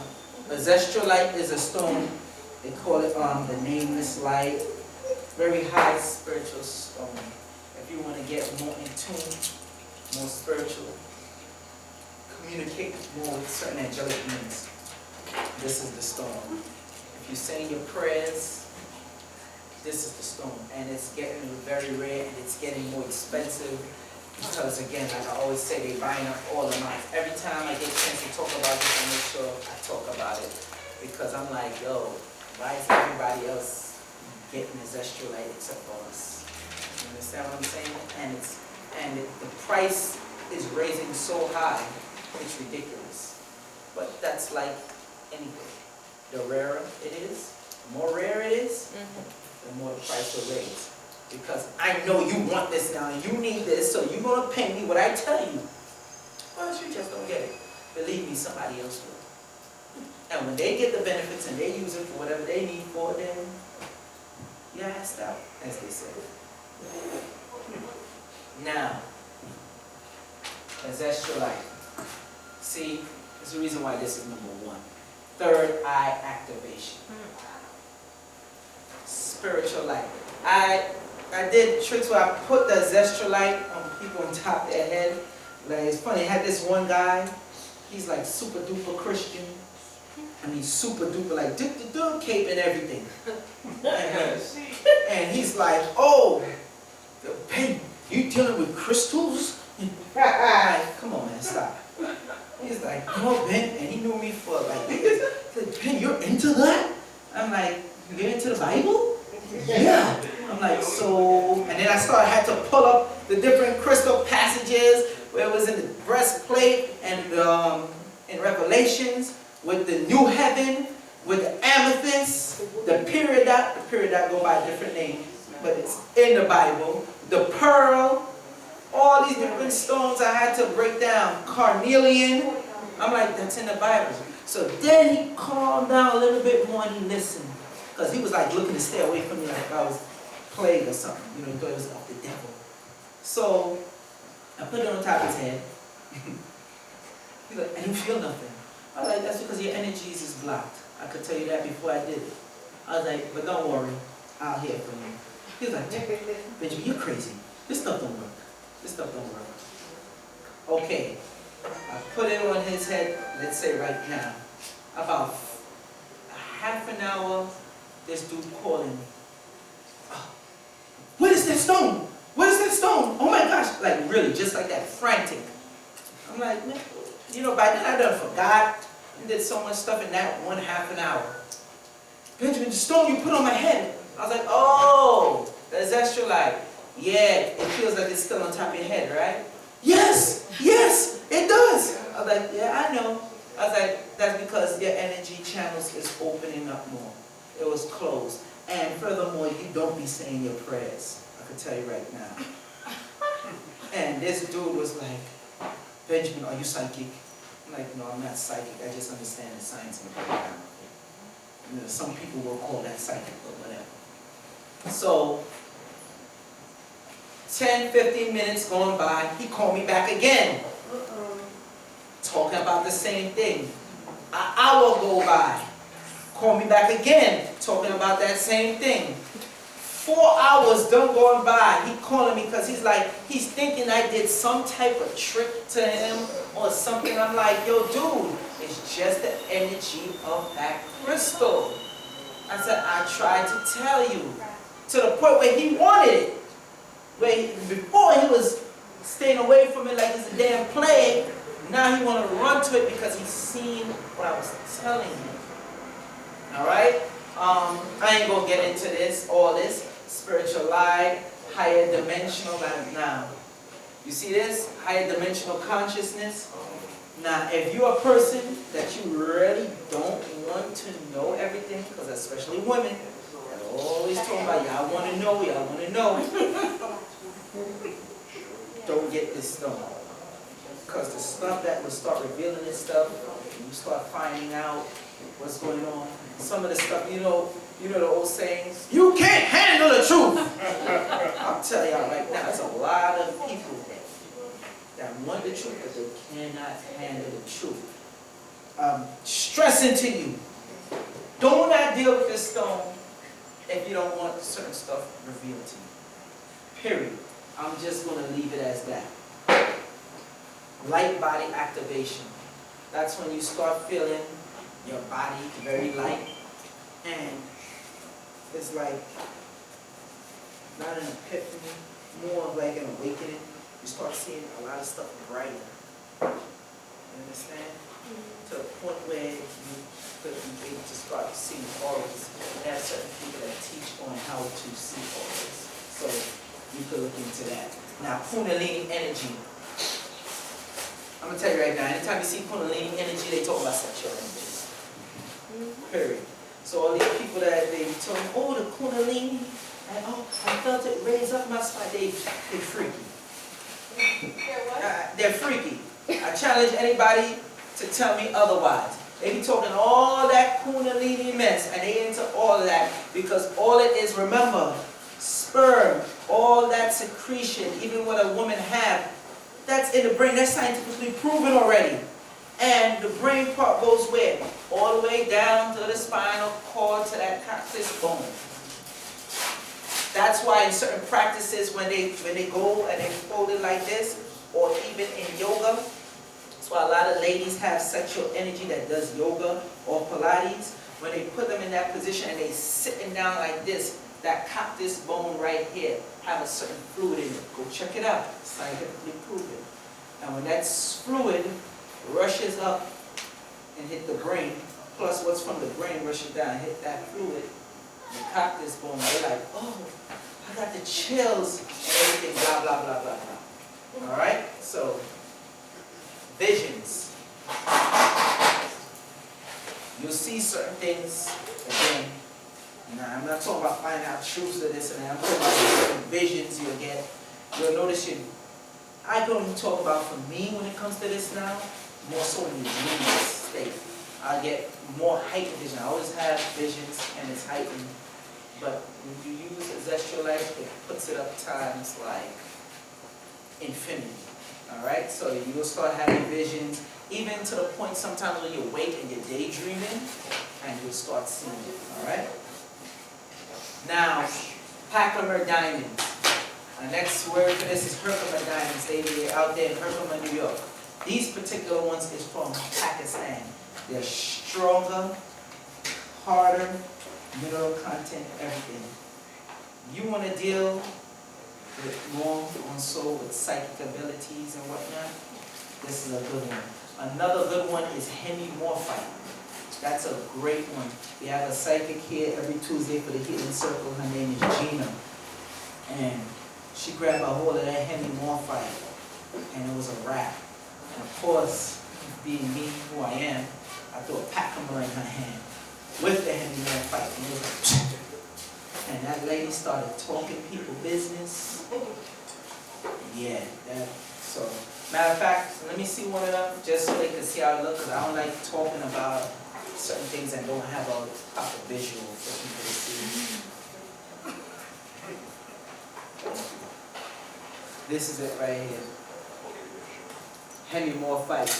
a zestrolite is a stone, they call it the nameless light, very high spiritual stone. If you want to get more in tune, more spiritual, communicate more with certain angelic beings, this is the stone. If you say your prayers, this is the stone. And it's getting very rare and it's getting more expensive because, again, like I always say, they're buying up all the mines. Every time I get a chance to talk about this, I make sure I talk about it because I'm like, yo, why is everybody else getting a zestrolite except for us? You understand what I'm saying? And the price is raising so high, it's ridiculous. But that's like anything. The rarer it is, the more rare it is, the more the price will raise. Because I know you want this now, and you need this, so you're going to pay me what I tell you. Or else you just don't get it. Believe me, somebody else will. And when they get the benefits and they use it for whatever they need for, then you're asked out, as they say. Now, ancestral see, there's a reason why this is number one. Third eye activation. Spiritual light. I did tricks where I put the ancestral light on people on top of their head. Like, it's funny, I had this one guy, he's like super duper Christian. I mean super duper like cape and everything. And he's like, oh, Ben, you dealing with crystals? Like, come on man, stop. He's like, no Ben, and he knew me for like years. He's like, Ben, you're into that? I'm like, you're into the Bible? Yeah. I'm like, so, and then I had to pull up the different crystal passages where it was in the breastplate and in Revelations with the new heaven, with the amethyst, the peridot go by a different name, but it's in the Bible, the pearl, all these different stones I had to break down, carnelian. I'm like, that's in the Bible. So then he calmed down a little bit more and he listened. Because he was like looking to stay away from me like I was plagued or something. You know, he thought it was of the devil. So I put it on top of his head. He's like, I didn't feel nothing. I was like, that's because your energies is blocked. I could tell you that before I did it. I was like, but don't worry, I'll hear from you. He was like, Benjamin, you're crazy. This stuff don't work. This stuff don't work. Okay, I put it on his head, let's say right now. about a half an hour, this dude calling me. What is that stone? What is that stone? Oh my gosh. Like really, just like that, frantic. I'm like, man, you know, by then I done forgot and did so much stuff in that one half an hour. Benjamin, the stone you put on my head. I was like, oh, that's extra light. Yeah, it feels like it's still on top of your head, right? Yes, yes, it does. I was like, yeah, I know. I was like, that's because your energy channels is opening up more. It was closed. And furthermore, you don't be saying your prayers. I can tell you right now. And this dude was like, Benjamin, are you psychic? I'm like, no, I'm not psychic. I just understand the science of the program. You know, some people will call that psychic, but whatever. So, 10, 15 minutes going by, he called me back again. Talking about the same thing. An hour go by. Call me back again, talking about that same thing. 4 hours done going by, he calling me because he's like, he's thinking I did some type of trick to him or something. I'm like, yo dude, it's just the energy of that crystal. I said, I tried to tell you. To the point where he wanted it. Before he was staying away from it like it's a damn plague, now he want to run to it because he's seen what I was telling him. Alright? I ain't gonna get into this, all this. Spiritual life, higher dimensional, now. You see this? Higher dimensional consciousness. Now, if you're a person that you really don't want to know everything, because especially women, they're always talking about, y'all want to know, y'all want to know. Don't get this stuff. Because the stuff that will start revealing this stuff, you start finding out what's going on. Some of the stuff, you know the old sayings, you can't handle the truth. I'll tell y'all right now, there's a lot of people that want the truth, but they cannot handle the truth. Stressing to you, do not deal with this stone if you don't want certain stuff revealed to you. Period. I'm just going to leave it as that. Light body activation. That's when you start feeling your body very light, and it's like not an epiphany, more of like an awakening. You start seeing a lot of stuff brighter. You understand? To the point where you could be able to start seeing auras. There are certain people that teach on how to see auras. So you could look into that. Now, Kundalini energy. I'm going to tell you right now, anytime you see Kundalini energy, they talk about sexual energy. Period. So all these people that they tell me, oh, the Kundalini, and oh, I felt it raise up my spine, they're freaky. They're what? They're freaky. I challenge anybody to tell me otherwise. They be talking all that Kundalini mess, and they into all of that, because all it is, remember, sperm, all that secretion, even what a woman have, that's in the brain. That's scientifically proven already. And the brain part goes where? All the way down to the spinal cord, to that coccyx bone. That's why in certain practices, when they go and they fold it like this, or even in yoga, that's why a lot of ladies have sexual energy that does yoga or Pilates. When they put them in that position and they sitting down like this, that coccyx bone right here have a certain fluid in it. Go check it out. Scientifically proven. And when that fluid rushes up and hit the brain, plus what's from the brain rushes down, hit that fluid, the coccyx bone, they're like, oh, I got the chills and everything, blah, blah, blah, blah, blah. All right? So, visions. You'll see certain things, again. Now, I'm not talking about finding out truths of this and that. I'm talking about certain visions you'll get. You'll notice I can only talk about for me when it comes to this now, more so in the dream state. I get more heightened vision. I always have visions and it's heightened. But when you use ancestral life, it puts it up times like infinity. Alright? So you'll start having visions, even to the point sometimes when you wake and you're daydreaming, and you'll start seeing it. Alright? Now, Herkimer diamonds. The next word for this is Herkimer diamonds. They be out there in Herkimer, New York. These particular ones is from Pakistan. They're stronger, harder, mineral content, everything. You want to deal with more also with psychic abilities and whatnot, this is a good one. Another good one is hemimorphite. That's a great one. We have a psychic here every Tuesday for the Healing Circle. Her name is Gina. And she grabbed a hold of that hemimorphite, and it was a wrap. And of course, being me, who I am, I threw a pachymer in her hand with the hemimorphite. And it was like, and that lady started talking people business. Yeah, so. Matter of fact, let me see one of them, just so they can see how it looks, because I don't like talking about certain things and don't have a proper visual for people to see. This is it right here. Hemimorphite.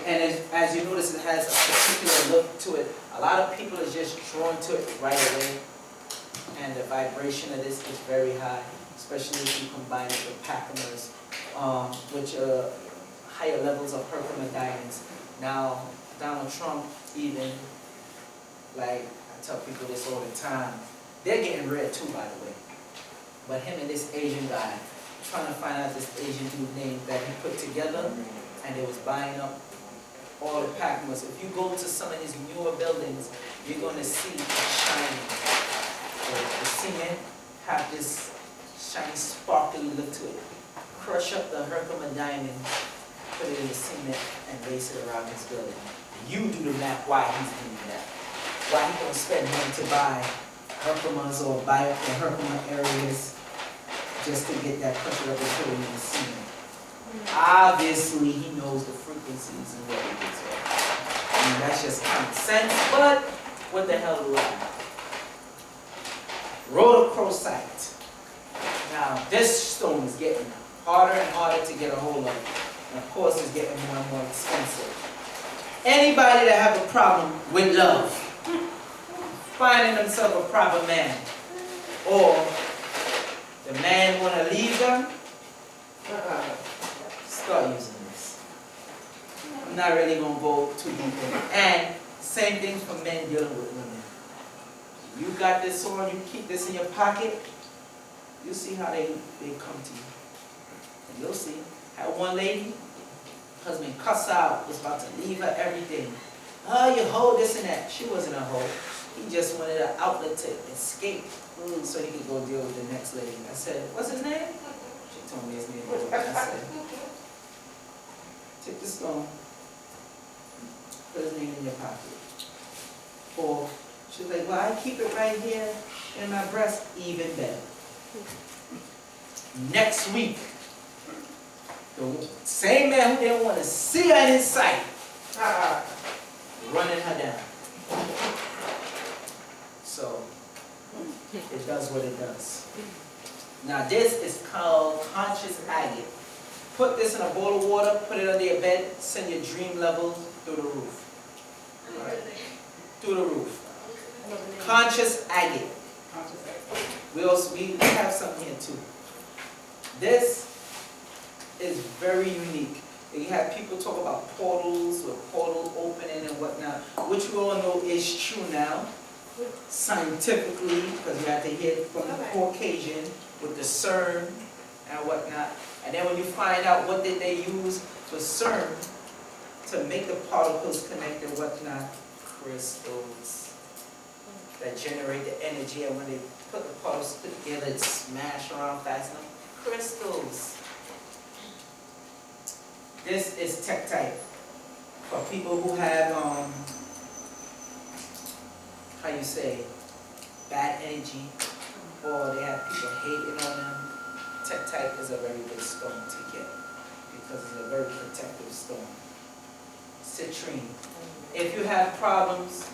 And as you notice, it has a particular look to it. A lot of people are just drawn to it right away. And the vibration of this is very high, especially if you combine it with pachymer's, which are higher levels of herkimer-diamonds. Now, Donald Trump even, like I tell people this all the time, they're getting red too, by the way. But him and this Asian guy, trying to find out this Asian dude name that he put together, and they was buying up all the pachymer's. If you go to some of his newer buildings, you're going to see it shining. The cement have this shiny, sparkly look to it. Crush up the herkimer diamond, put it in the cement, and lace it around his building. You do the math why he's doing that. Why he gonna spend money to buy herkimers or buy up the herkimer areas just to get that crushed up and put it in the cement. Obviously, he knows the frequencies and what he gets at. I mean, that's just common sense, but what the hell do I know? Rhodochrosite. Now, this stone is getting harder and harder to get a hold of. And of course, it's getting more and more expensive. Anybody that have a problem with love, finding themselves a proper man, or the man want to leave them, start using this. I'm not really going to go too deep in it. And same thing for men dealing with women. You got this on, you keep this in your pocket, you'll see how they come to you. And you'll see. Had one lady, husband cuss out, was about to leave her everything. Oh, you hoe, this and that. She wasn't a hoe. He just wanted an outlet to escape so he could go deal with the next lady. I said, what's his name? She told me his name. I said, take this stone, put his name in your pocket. Or she's like, well, I keep it right here in my breast, even better. Next week, the same man who didn't want to see her in his sight, running her down. So, it does what it does. Now this is called conscious agate. Put this in a bowl of water, put it under your bed, send your dream level through the roof. All right? Through the roof. Conscious agate. We have something here too. This is very unique. You have people talk about portals or portal opening and whatnot, which we all know is true now, scientifically, because you have to hear from the Caucasian with the CERN and whatnot. And then when you find out what did they use for CERN to make the particles connect and whatnot, crystals that generate the energy, and when they put the particles together, it smash around fast enough. Crystals. This is tektite for people who have, how you say, bad energy, or they have people hating on them. Tektite is a very good stone to get because it's a very protective stone. Citrine. If you have problems,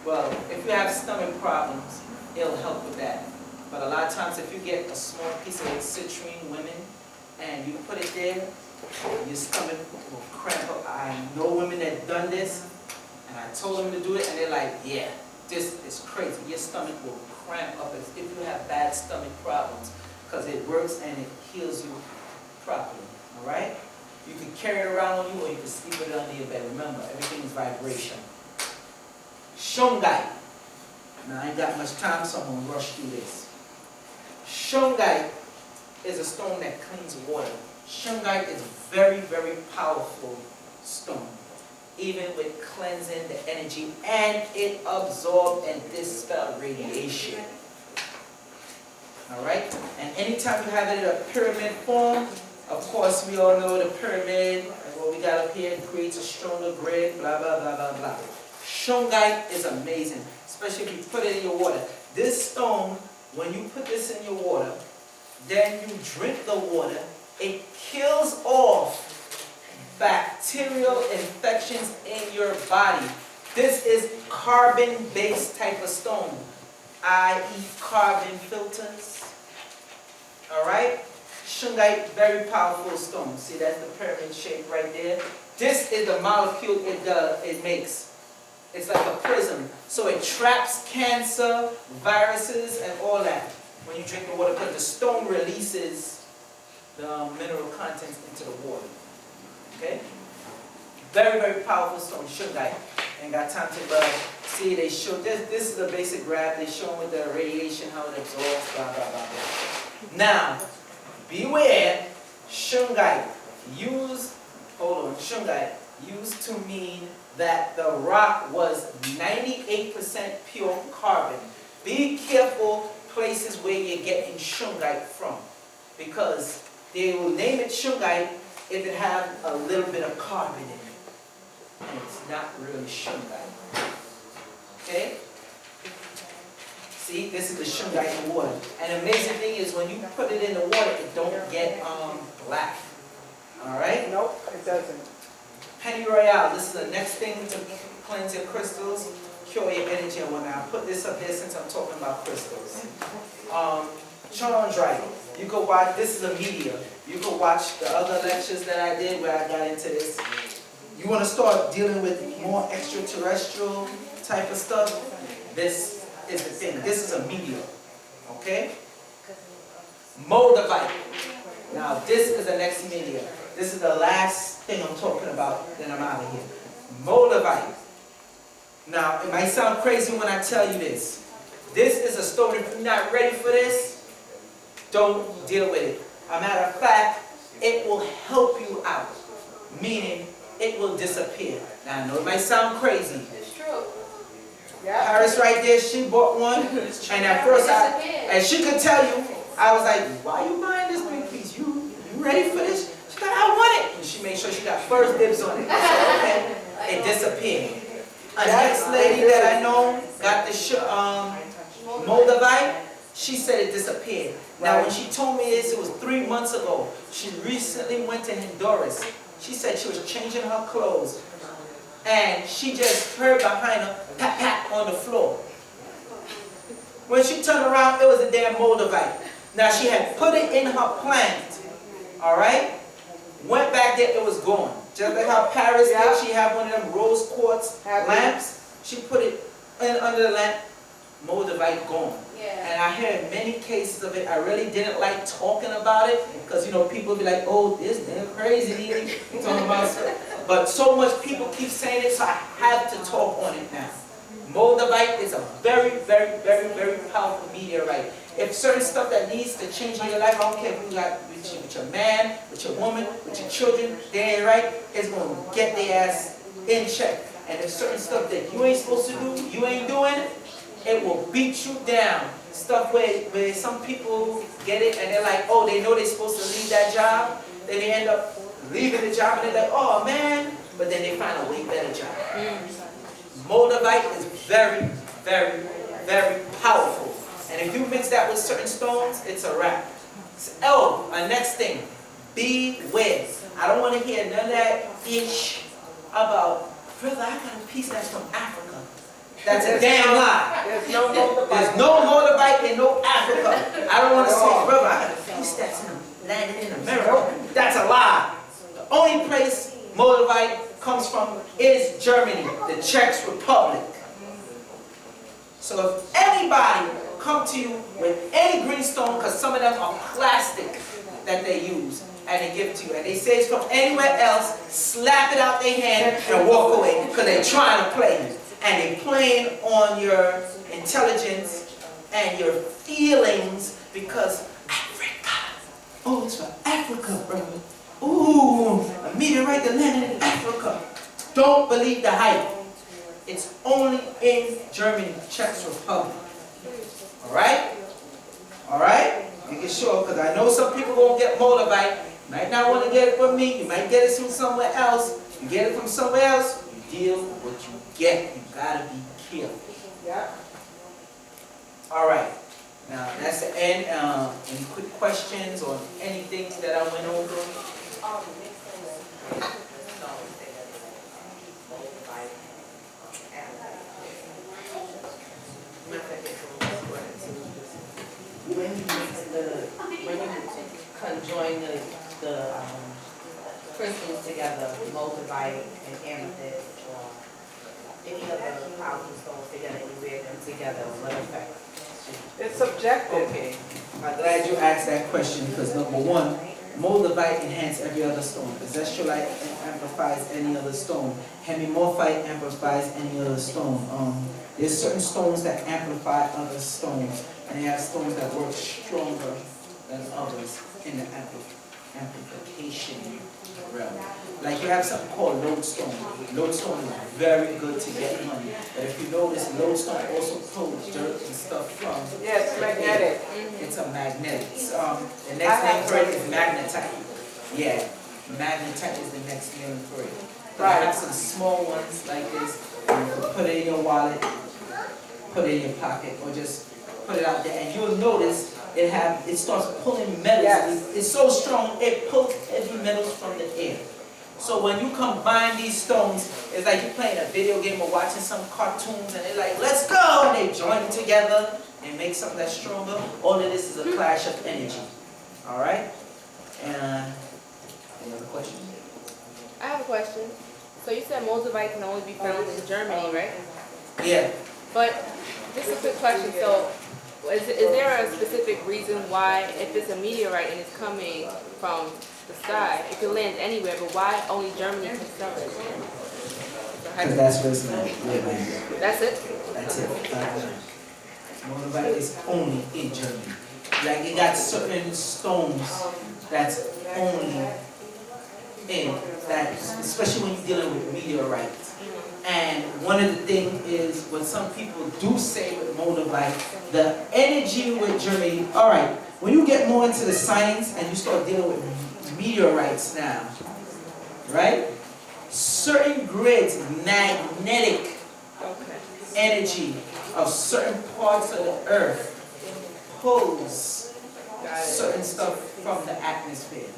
well, if you have stomach problems, it'll help with that. But a lot of times if you get a small piece of citrine, women, and you put it there, your stomach will cramp up. I know women that have done this, and I told them to do it, and they're like, yeah, this is crazy. Your stomach will cramp up if you have bad stomach problems, because it works and it heals you properly, all right? You can carry it around on you or you can sleep with it under your bed. Remember, everything is vibration. Shungite. Now I ain't got much time, so I'm gonna rush through this. Shungite is a stone that cleans water. Shungite is very, very powerful stone, even with cleansing the energy, and it absorbs and dispels radiation. All right? And anytime you have it in a pyramid form, of course we all know the pyramid, and what we got up here, creates a stronger grid, blah, blah, blah, blah, blah. Shungite is amazing, especially if you put it in your water. This stone, when you put this in your water, then you drink the water, it kills off bacterial infections in your body. This is carbon-based type of stone, i.e. carbon filters. Alright? Shungite, very powerful stone. See, that's the pyramid shape right there. This is the molecule it makes. It's like a prism. So it traps cancer, viruses, and all that when you drink the water, because the stone releases the mineral contents into the water. Okay? Very, very powerful stone, shungite. Ain't got time to see, they show, this is the basic graph. They show with the radiation, how it absorbs, blah, blah, blah, blah. Now, beware, shungite, shungite used to mean that the rock was 98% pure carbon. Be careful places where you're getting shungite from, because they will name it shungite if it has a little bit of carbon in it. And it's not really shungite. Okay? See, this is the shungite in water. And the amazing thing is when you put it in the water, it don't get black. Alright? Nope, it doesn't. Penny Royale, this is the next thing to cleanse your crystals, cure your energy and whatnot. I'll put this up there since I'm talking about crystals. Chondrite. You could watch, this is a media. You could watch the other lectures that I did where I got into this. You want to start dealing with more extraterrestrial type of stuff, this is the thing. This is a media. Okay? Moldavite. Now this is the next media. This is the last thing I'm talking about, then I'm out of here. Moldavite. Now, it might sound crazy when I tell you this. This is a stone. If you're not ready for this, don't deal with it. As a matter of fact, it will help you out. Meaning, it will disappear. Now, I know it might sound crazy. It's true. Yeah. Paris right there, she bought one. And at first, and she could tell you, I was like, why are you buying this big piece? You ready for this? She's like, I want it. And she made sure she got first dibs on it. Okay? It disappeared. A next lady that I know got the Moldavite. She said it disappeared. Now, when she told me this, it was 3 months ago. She recently went to Honduras. She said she was changing her clothes. And she just heard behind her, pat, pat on the floor. When she turned around, it was a damn Moldavite. Now, she had put it in her plant. Alright? Went back there, it was gone. Just like how Paris did, she had one of them rose quartz lamps. She put it under the lamp, Moldavite gone. Yeah. And I heard many cases of it. I really didn't like talking about it because, you know, people be like, oh, this damn crazy, talking about stuff. But so much people keep saying it, so I have to talk on it now. Moldavite is a very, very, very, very powerful meteorite. If certain stuff that needs to change in your life, I don't care if you got with your man, with your woman, with your children, they ain't right, it's going to get their ass in check. And if certain stuff that you ain't supposed to do, you ain't doing, it will beat you down. Stuff where some people get it and they're like, oh, they know they're supposed to leave that job, then they end up leaving the job and they're like, oh man, but then they find a way better job. Moldavite is very, very, very powerful. And if you mix that with certain stones, it's a wrap. Oh, next thing, beware. I don't want to hear none of that ish about, brother, I got a piece that's from Africa. That's a damn lie. There's no Moldavite. There's no Moldavite in no Africa. I don't want to say, brother, I got a piece that's landed in America. That's a lie. The only place Moldavite comes from is Germany, the Czech Republic. So if anybody come to you with any green stone, because some of them are plastic, that they use, and they give it to you. And they say it's from anywhere else, slap it out their hand and walk away, because they're trying to play you. And they're playing on your intelligence and your feelings, because Africa. Oh, it's for Africa, brother. Ooh, a meteorite that landed in Africa. Don't believe the hype. It's only in Germany, Czech Republic. Alright? Alright? You get sure, because I know some people won't get motorbike. You might not want to get it from me. You might get it from somewhere else. You get it from somewhere else, you deal with what you get. You gotta be careful. Yeah. Alright. Now, that's the end. Any quick questions on anything that I went over? When you conjoin the crystals together, moldavite and amethyst, or any other powerful stones together, and you wear them together, what effect? It's subjective. Okay. I'm glad you asked that question, because number one, moldavite enhances every other stone. Azestrolite amplifies any other stone. Hemimorphite amplifies any other stone. There's certain stones that amplify other stones, and they have stones that work stronger than others in the amplification realm. Like you have something called lodestone. Lodestone is very good to get money, but if you notice, lodestone also pulls dirt and stuff from. Yes, magnetic. It's a magnet. The next name for it is magnetite. Yeah, magnetite is the next name for it. Right. I have some small ones like this. You can put it in your wallet, put it in your pocket, or just put it out there, and you'll notice it starts pulling metals. Yes. It's so strong it pulls heavy metals from the air. So when you combine these stones, it's like you're playing a video game or watching some cartoons, and they're like, let's go, and they join together and make something that's stronger. All of this is a clash of energy. All right? And any other questions? I have a question. So you said moldavite can only be found in Germany, right? Yeah. But just a quick question. So is there a specific reason why, if it's a meteorite and it's coming from the sky, it can land anywhere, but why only Germany can sell it? Because that's what's yeah, That's it? that's it. Moldavite is only in Germany. Like it got certain stones that's only in that, especially when you're dealing with meteorites. And one of the things is what some people do say with moldavite, the energy with Germany. All right, when you get more into the science and you start dealing with meteorites now, right? Certain grids, magnetic energy of certain parts of the earth pulls certain stuff from the atmosphere.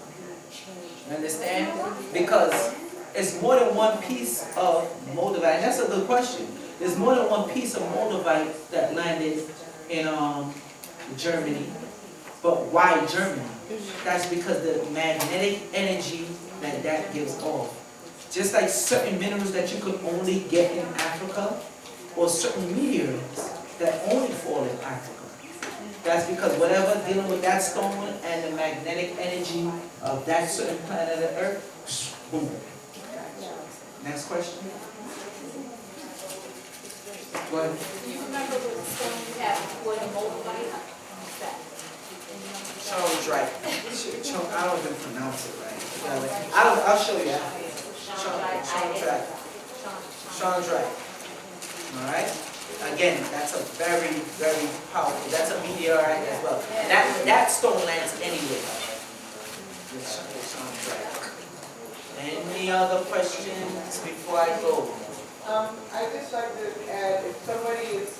You understand? Because it's more than one piece of moldavite, and that's a good question. There's more than one piece of moldavite that landed in Germany, but why Germany? That's because the magnetic energy that gives off. Just like certain minerals that you could only get in Africa, or certain meteors that only fall in Africa. That's because whatever dealing with that stone and the magnetic energy of that certain planet of the earth, boom. Next question. Go ahead. Do you remember what stone you had before the moldavite? Chondrite. I don't even pronounce it right. I'll show you. Chondrite. Chondrite. All right. Again, that's a very, very powerful. That's a meteorite as well. And that stone lands anywhere. Any other questions before I go? I'd just like to add, if somebody is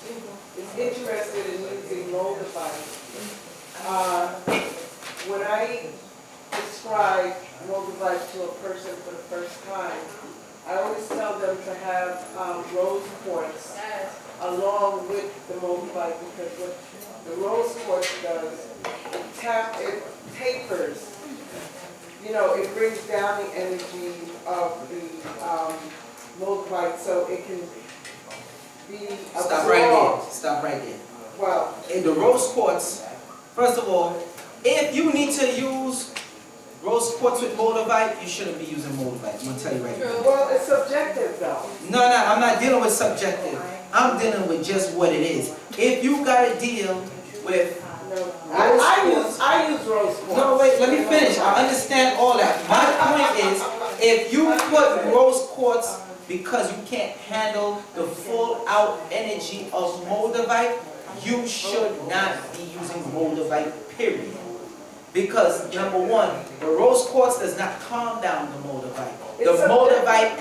interested in using moldavite, when I describe moldavite to a person for the first time, I always tell them to have rose quartz along with the moldavite, because what the rose quartz does, it tapers. You know, it brings down the energy of the moldavite, so it can be absorbed. Stop right there. Stop right there. Well, In the rose quartz, first of all, if you need to use rose quartz with moldavite, you shouldn't be using moldavite. I'm gonna tell you right now. Well, it's subjective though. No, I'm not dealing with subjective. I'm dealing with just what it is. If you gotta deal with I use rose quartz. no, wait, let me finish. I understand all that. My point is, if you put rose quartz because you can't handle the full out energy of moldavite, you should not be using moldavite, period. Because number one, the rose quartz does not calm down the moldavite. The moldavite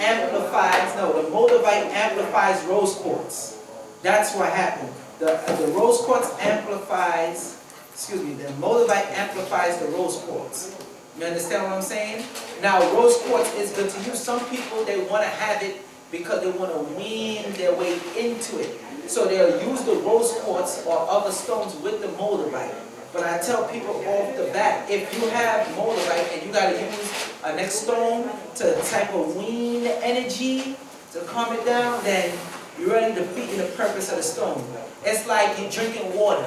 amplifies rose quartz. That's what happened. The rose quartz amplifies, the moldavite amplifies the rose quartz. You understand what I'm saying? Now, rose quartz is good to use. Some people, they want to have it because they want to wean their way into it. So they'll use the rose quartz or other stones with the moldavite. But I tell people off the bat, if you have moldavite and you got to use a next stone to type of wean energy to calm it down, then you're already defeating the purpose of the stone. It's like you're drinking water,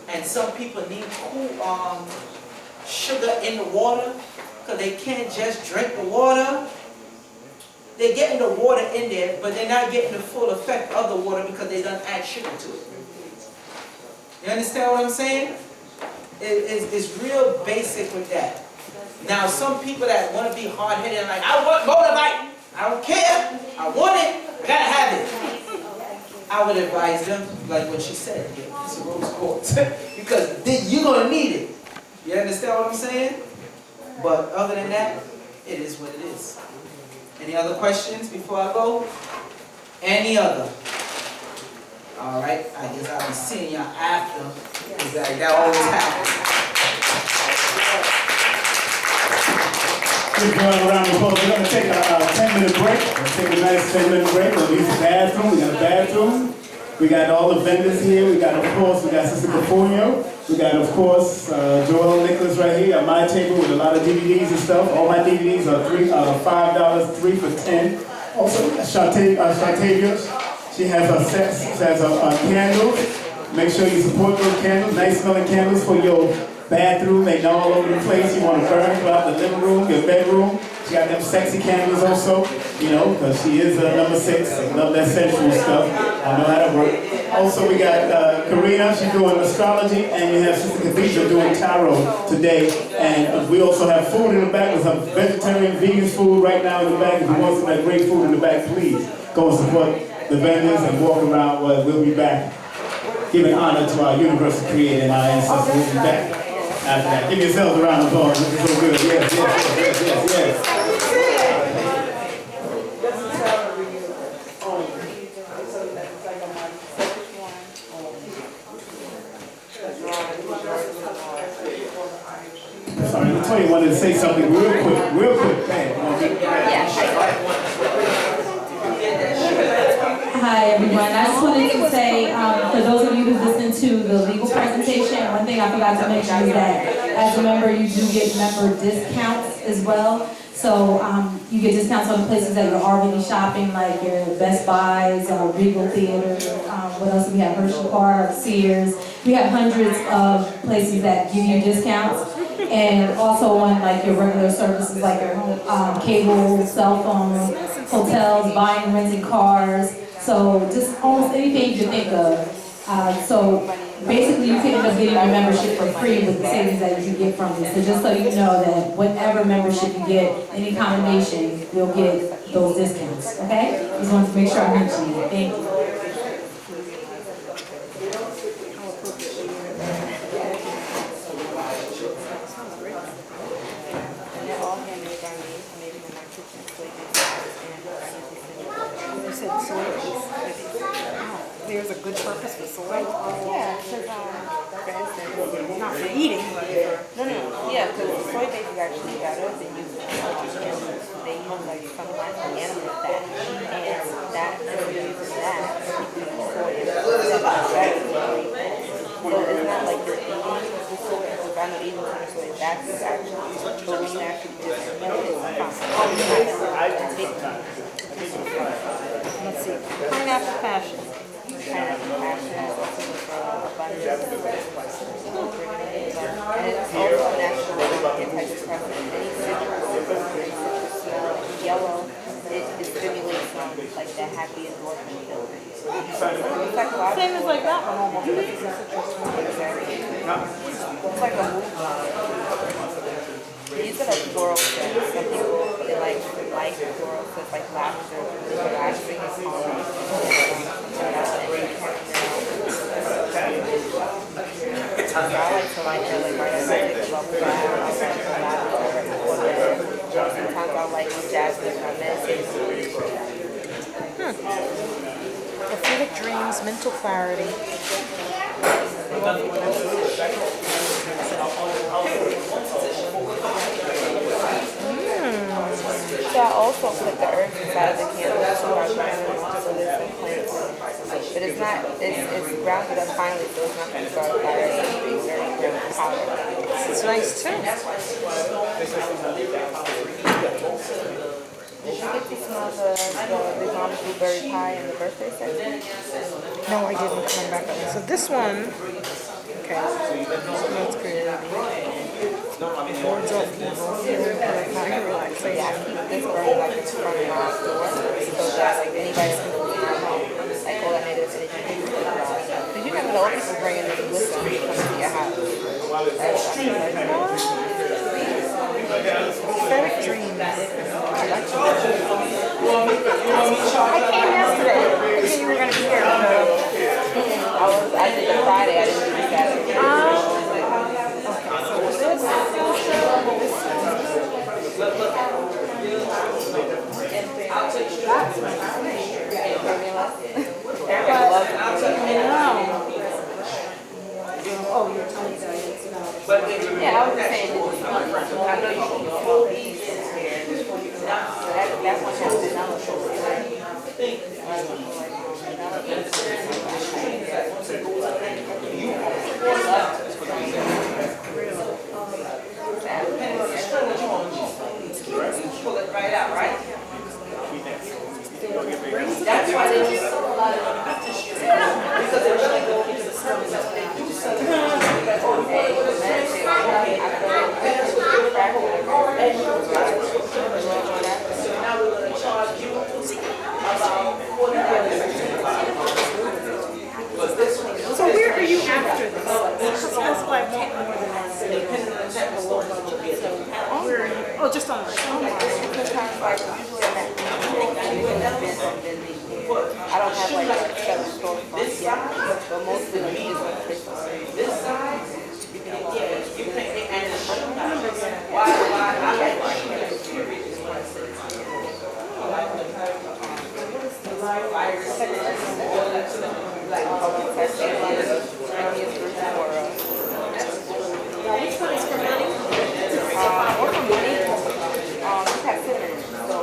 and some people need cool sugar in the water because they can't just drink the water. They're getting the water in there, but they're not getting the full effect of the water because they don't add sugar to it. You understand what I'm saying? It's real basic with that. Now, some people that want to be hard-headed and like, I want moldavite, I don't care, I want it, I gotta have it. I would advise them, like what she said, it's a rose quartz, because you're gonna need it. You understand what I'm saying? But other than that, it is what it is. Any other questions before I go? Any other? All right, I guess I'll be seeing y'all after. That always happens. Just going around the applause. We're going to take a 10-minute break. Let's take a nice 10-minute break. We'll use the bathroom. We got a bathroom. We got all the vendors here. We got, of course, we got Sister Cafunio. We got, of course, Joel Nicholas right here at my table with a lot of DVDs and stuff. All my DVDs are $5, 3 for $10. Also, Shartavia, she has her sets, she has her candles. Make sure you support those candles, nice smelling candles for your bathroom and all over the place. You want to burn throughout the living room, your bedroom. She got them sexy candles also, you know, because she is number 6. I love that sensual stuff. I know how to work. Also, we got Karina, she's doing astrology, and you have Sister Khadija doing tarot today. And we also have food in the back. There's some vegetarian, vegan food right now in the back. If you want some of that great food in the back, please go and support the vendors and walk around. We'll be back. Giving honor to our universal creator and our ancestors. We'll be back after that. Give yourselves a round of applause. This is so good. Yes, yes, yes, yes, yes. Sorry, Latoya wanted to say something real quick. Hi everyone, I just wanted to say, for those of you who listened to the legal presentation, one thing I forgot to mention is that as a member you do get member discounts as well. So you get discounts on the places that you're already shopping, like your Best Buys, Regal Theater, what else do we have, Hershey Park, Sears. We have hundreds of places that give you discounts. And also on like your regular services like your home, cable, cell phone, hotels, buying and renting cars. So just almost anything you can think of. So basically you can end up getting your membership for free with the savings that you get from this. So just so you know that whatever membership you get, any combination, you'll get those discounts, okay? Just wanted to make sure I mentioned it. Thank you. There's a good purpose for soy? Yeah, because, for instance, not for eating, but for... No. Yeah, because soy base is actually better than using they use like sometimes animal fat. And that, if you use that, soy is better. So it's not like you're eating the soy, if I'm not eating the soy, that's actually, but we actually just Let's see, pineapple passion. kind of compassion. It's also good for abundance. And it's also natural antidepressant. Any citrus, smell, yellow, it stimulates like that happy endorphin feeling. Same as like that one almost. It's like a mood. These are like floral scents. Some people they like floral scents like lavender, relaxing and calming. I like to like the like right take a bubble bath. I like the lavender before bed. Sometimes I like jasmine for meditation. Acidic dreams, mental clarity. So I also put the herbs inside the candle too. I so there's some plants. But it's not, it's grounded up finely, so it's not going to start a fire. It's very powder. It's nice too. Did you get to smell the mom blueberry pie in the birthday section? No, I didn't come back on it. So this one, okay, smells good. Boards off evil. Kind of relaxing. So yeah, I keep this burning like in front of my door, so that like anybody that's going to come home, like all that negative energy. Because you never know what people bringing this with them coming to your house. Aesthetic dreams. I came yesterday. Thinking you were going to be here. I did the Friday. I didn't do the Saturday. Everybody loves it. Oh, you're telling me that. Yeah, I was just saying, I know you can smell these in here. That one has vanilla Pull it right out, right? That's why they use a lot of because they really go into the stomach. They do something. So now we're going to charge you about $40. So where are you after this? That's why I want more than that. Where are you? Oh, just on the Sometimes, like, usually I don't have like a seven storefront yet, but mostly like just like Christmas. This side, you pay and why I like Which one is for money? Or for money, just have cinnamon. So,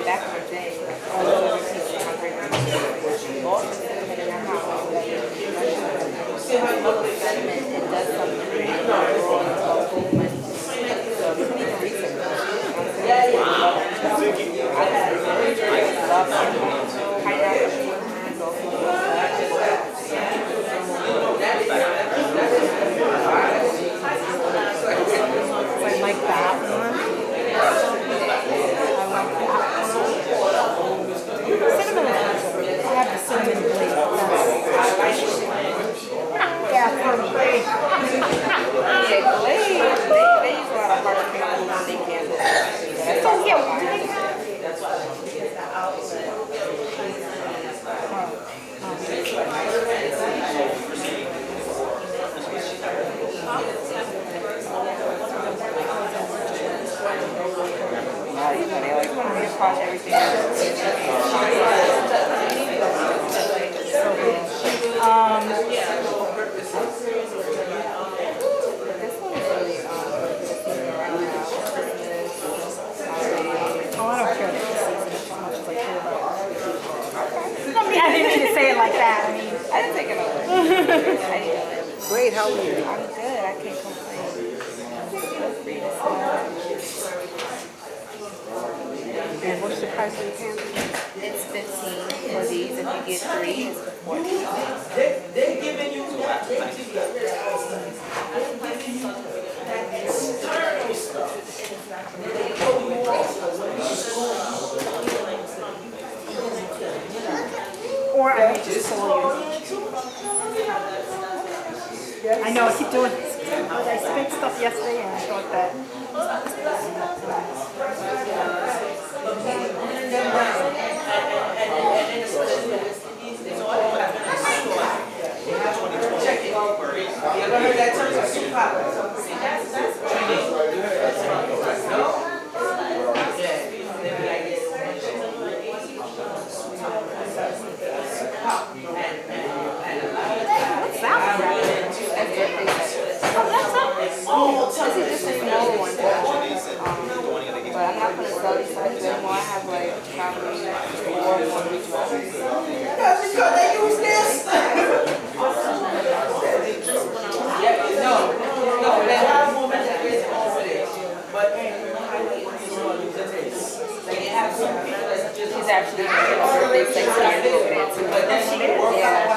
back in the day, all those other people in my great bought the cinnamon in their house. Cinnamon, it does something to the overall movement. So, you can even research it. I love cinnamon. Pineapple is also I like that one. I like that one. Cinnamon. I have the cinnamon blade. Yeah, for me. yeah, Glade. They use a lot of hard chemicals when they can. That's also you know, they always want to reapply everything. This one is really around now. Oh, I don't care that the season is so much as I care about it. I mean, I didn't mean to say it like that. I mean, I didn't take it over. How you doing? great, how are you? I'm good. I can't complain. Feel free to smile. And what's the price of the candle? It's 15 for these. If you get 3, it's 40. They're giving you what? External stuff. They throw you off. Or I may just call you. I know, I keep doing this. I spent stuff yesterday and I thought that. Check it. You ever heard that term? Super. This is just a smaller one. But I'm not going to sell these sizes anymore. I have like probably 4 more rituals. That's because they use this. No, they have more materials over there. But they have some people that just. She's actually they say started over there too. But then she work out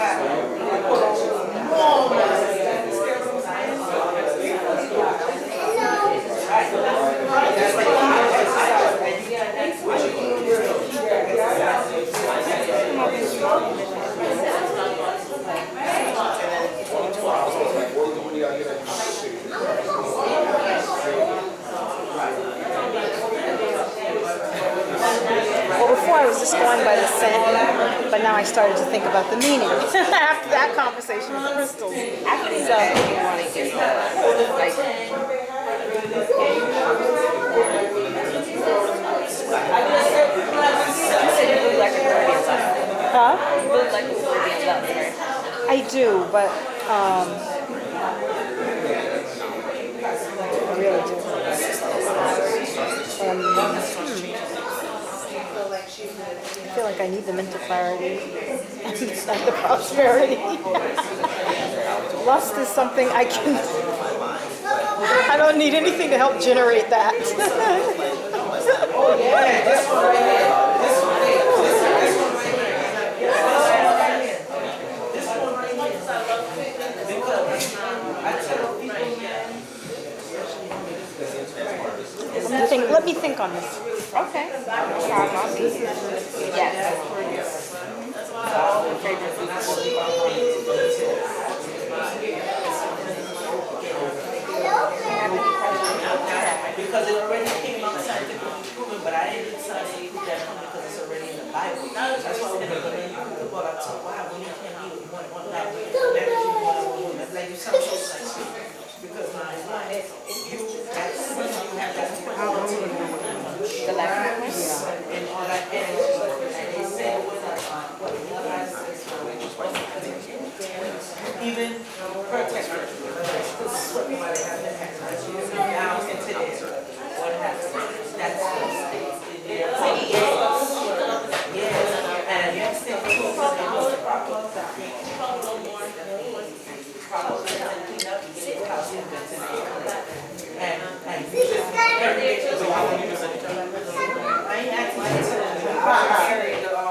Well, before I was just going by the scent, but now I started to think about the meaning after that conversation with crystals. Actually, so if you want to get like. Huh? You look like a Caribbean love, right? I do, but I really do. I feel like I need the mental clarity and the prosperity. Lust is something I don't need anything to help generate that. Oh yeah, this one right here. This one right here. This one right here. Because I tell people, Let me think on this. Okay. I'll be here. Yes. because it already came out scientifically proven, but I didn't decide to eat that one because it's already in the Bible. That's why we're going to go back to why when you can't eat one night, like you sound so sexy. Because you have that The last one? and all that energy. And they said it was like, even her texture. Now into this, what happens? That's yes. And the next thing too,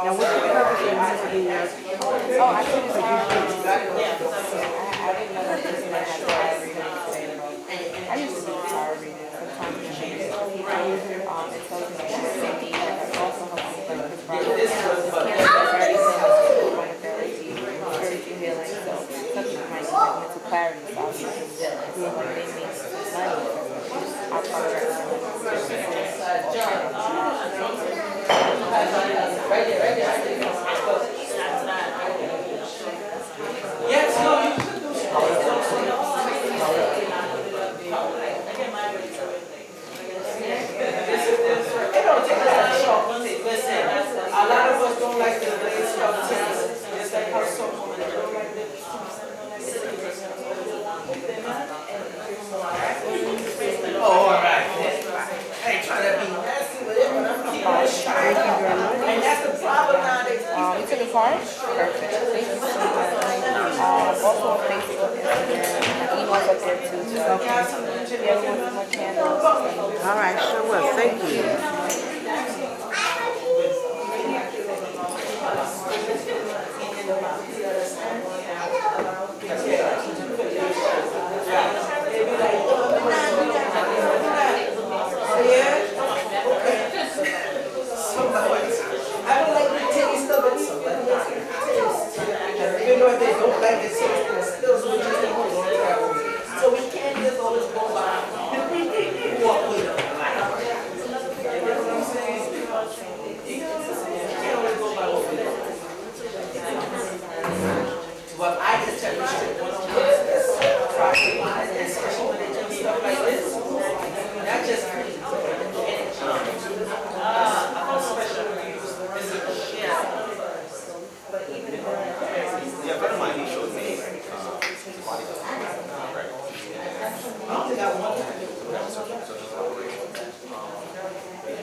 Now, what's the purpose of the Oh, I think it's I didn't know that this man had tarot reading. I used to do tarot reading sometimes. It tells me safety, but it also helps me with his brother. His cancer is very healing, so some people might need like mental clarity, so I'll use his healing. So like they make money, I'll cover it. yes, no, you should do it don't take that short. Listen, a lot of us don't like the glaze stuff. It's like how some women don't like the oh, all right. I ain't trying to be nasty with it, but I'm keeping it straight. And that's the problem nowadays. You took a card? Perfect. Thank you so much. Also on Facebook, Instagram, my email's up there too. So if you ever want some more candles. All right, sure will. Thank you.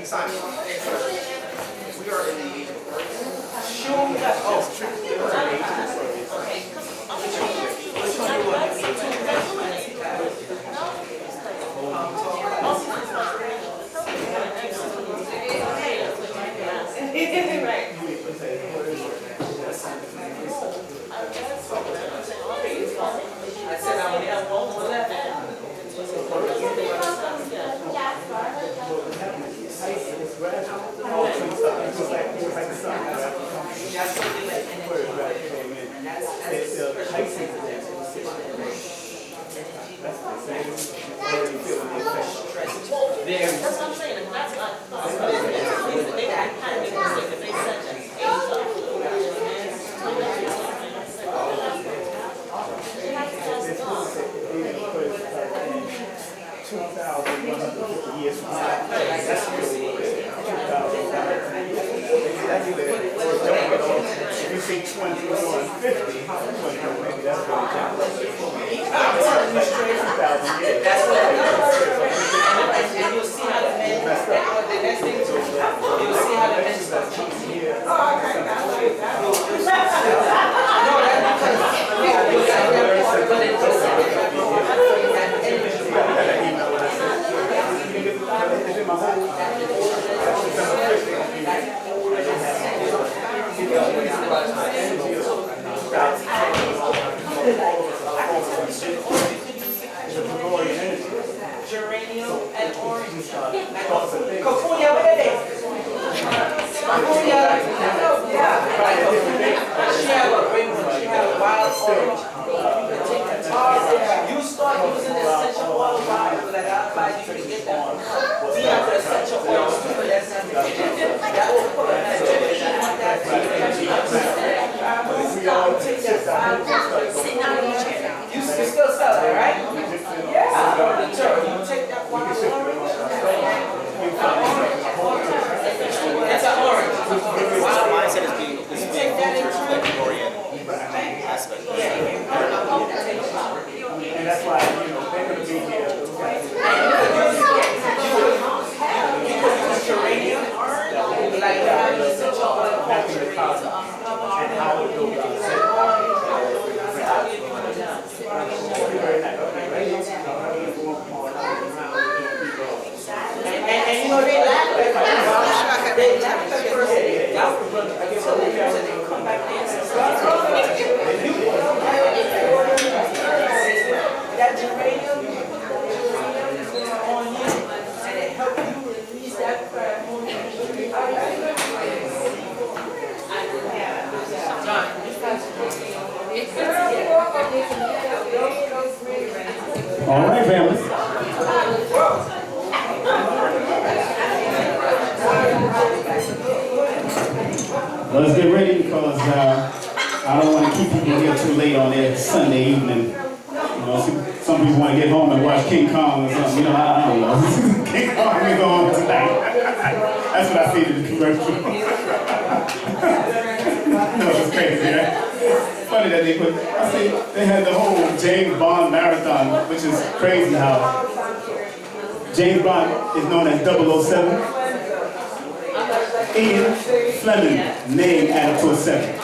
I said I only have one more left. That's what I'm saying. That's not. They kind of make a mistake if they said that. Years from now. That's really what it is. 2000. If you say 2150, maybe that's really challenging. 2,000 years. That's what it is. And you'll see how the men, the next thing too, you'll see how the men start changing. Geranium and orange. Kapuya, what are they? Kapuya, she have a big one, she have a wild orange. You start using the essential oil vial that I advise you to get that. We have the essential oils too, but that's not the case. That will put a nitrogen on that. You still sell it, right? Yeah. You take that one orange. It's an orange. My mindset is being You take that and turn it. aspect. And that's why, they're going to be here. Geranium, like essential oil And how it goes and they laugh at first. They laugh at first. Until they use it, they come back in. That geranium, on you, and it helps you release that crap hormone. All right, family. Let's get ready because I don't want to keep people here too late on their Sunday evening. Some people want to get home and watch King Kong or something. I don't know. King Kong is on tonight. That's what I see in the commercial. It's crazy, right? Funny that they put, I see they had the whole James Bond marathon, which is crazy how James Bond is known as 007. Ian Fleming, name added to a 7.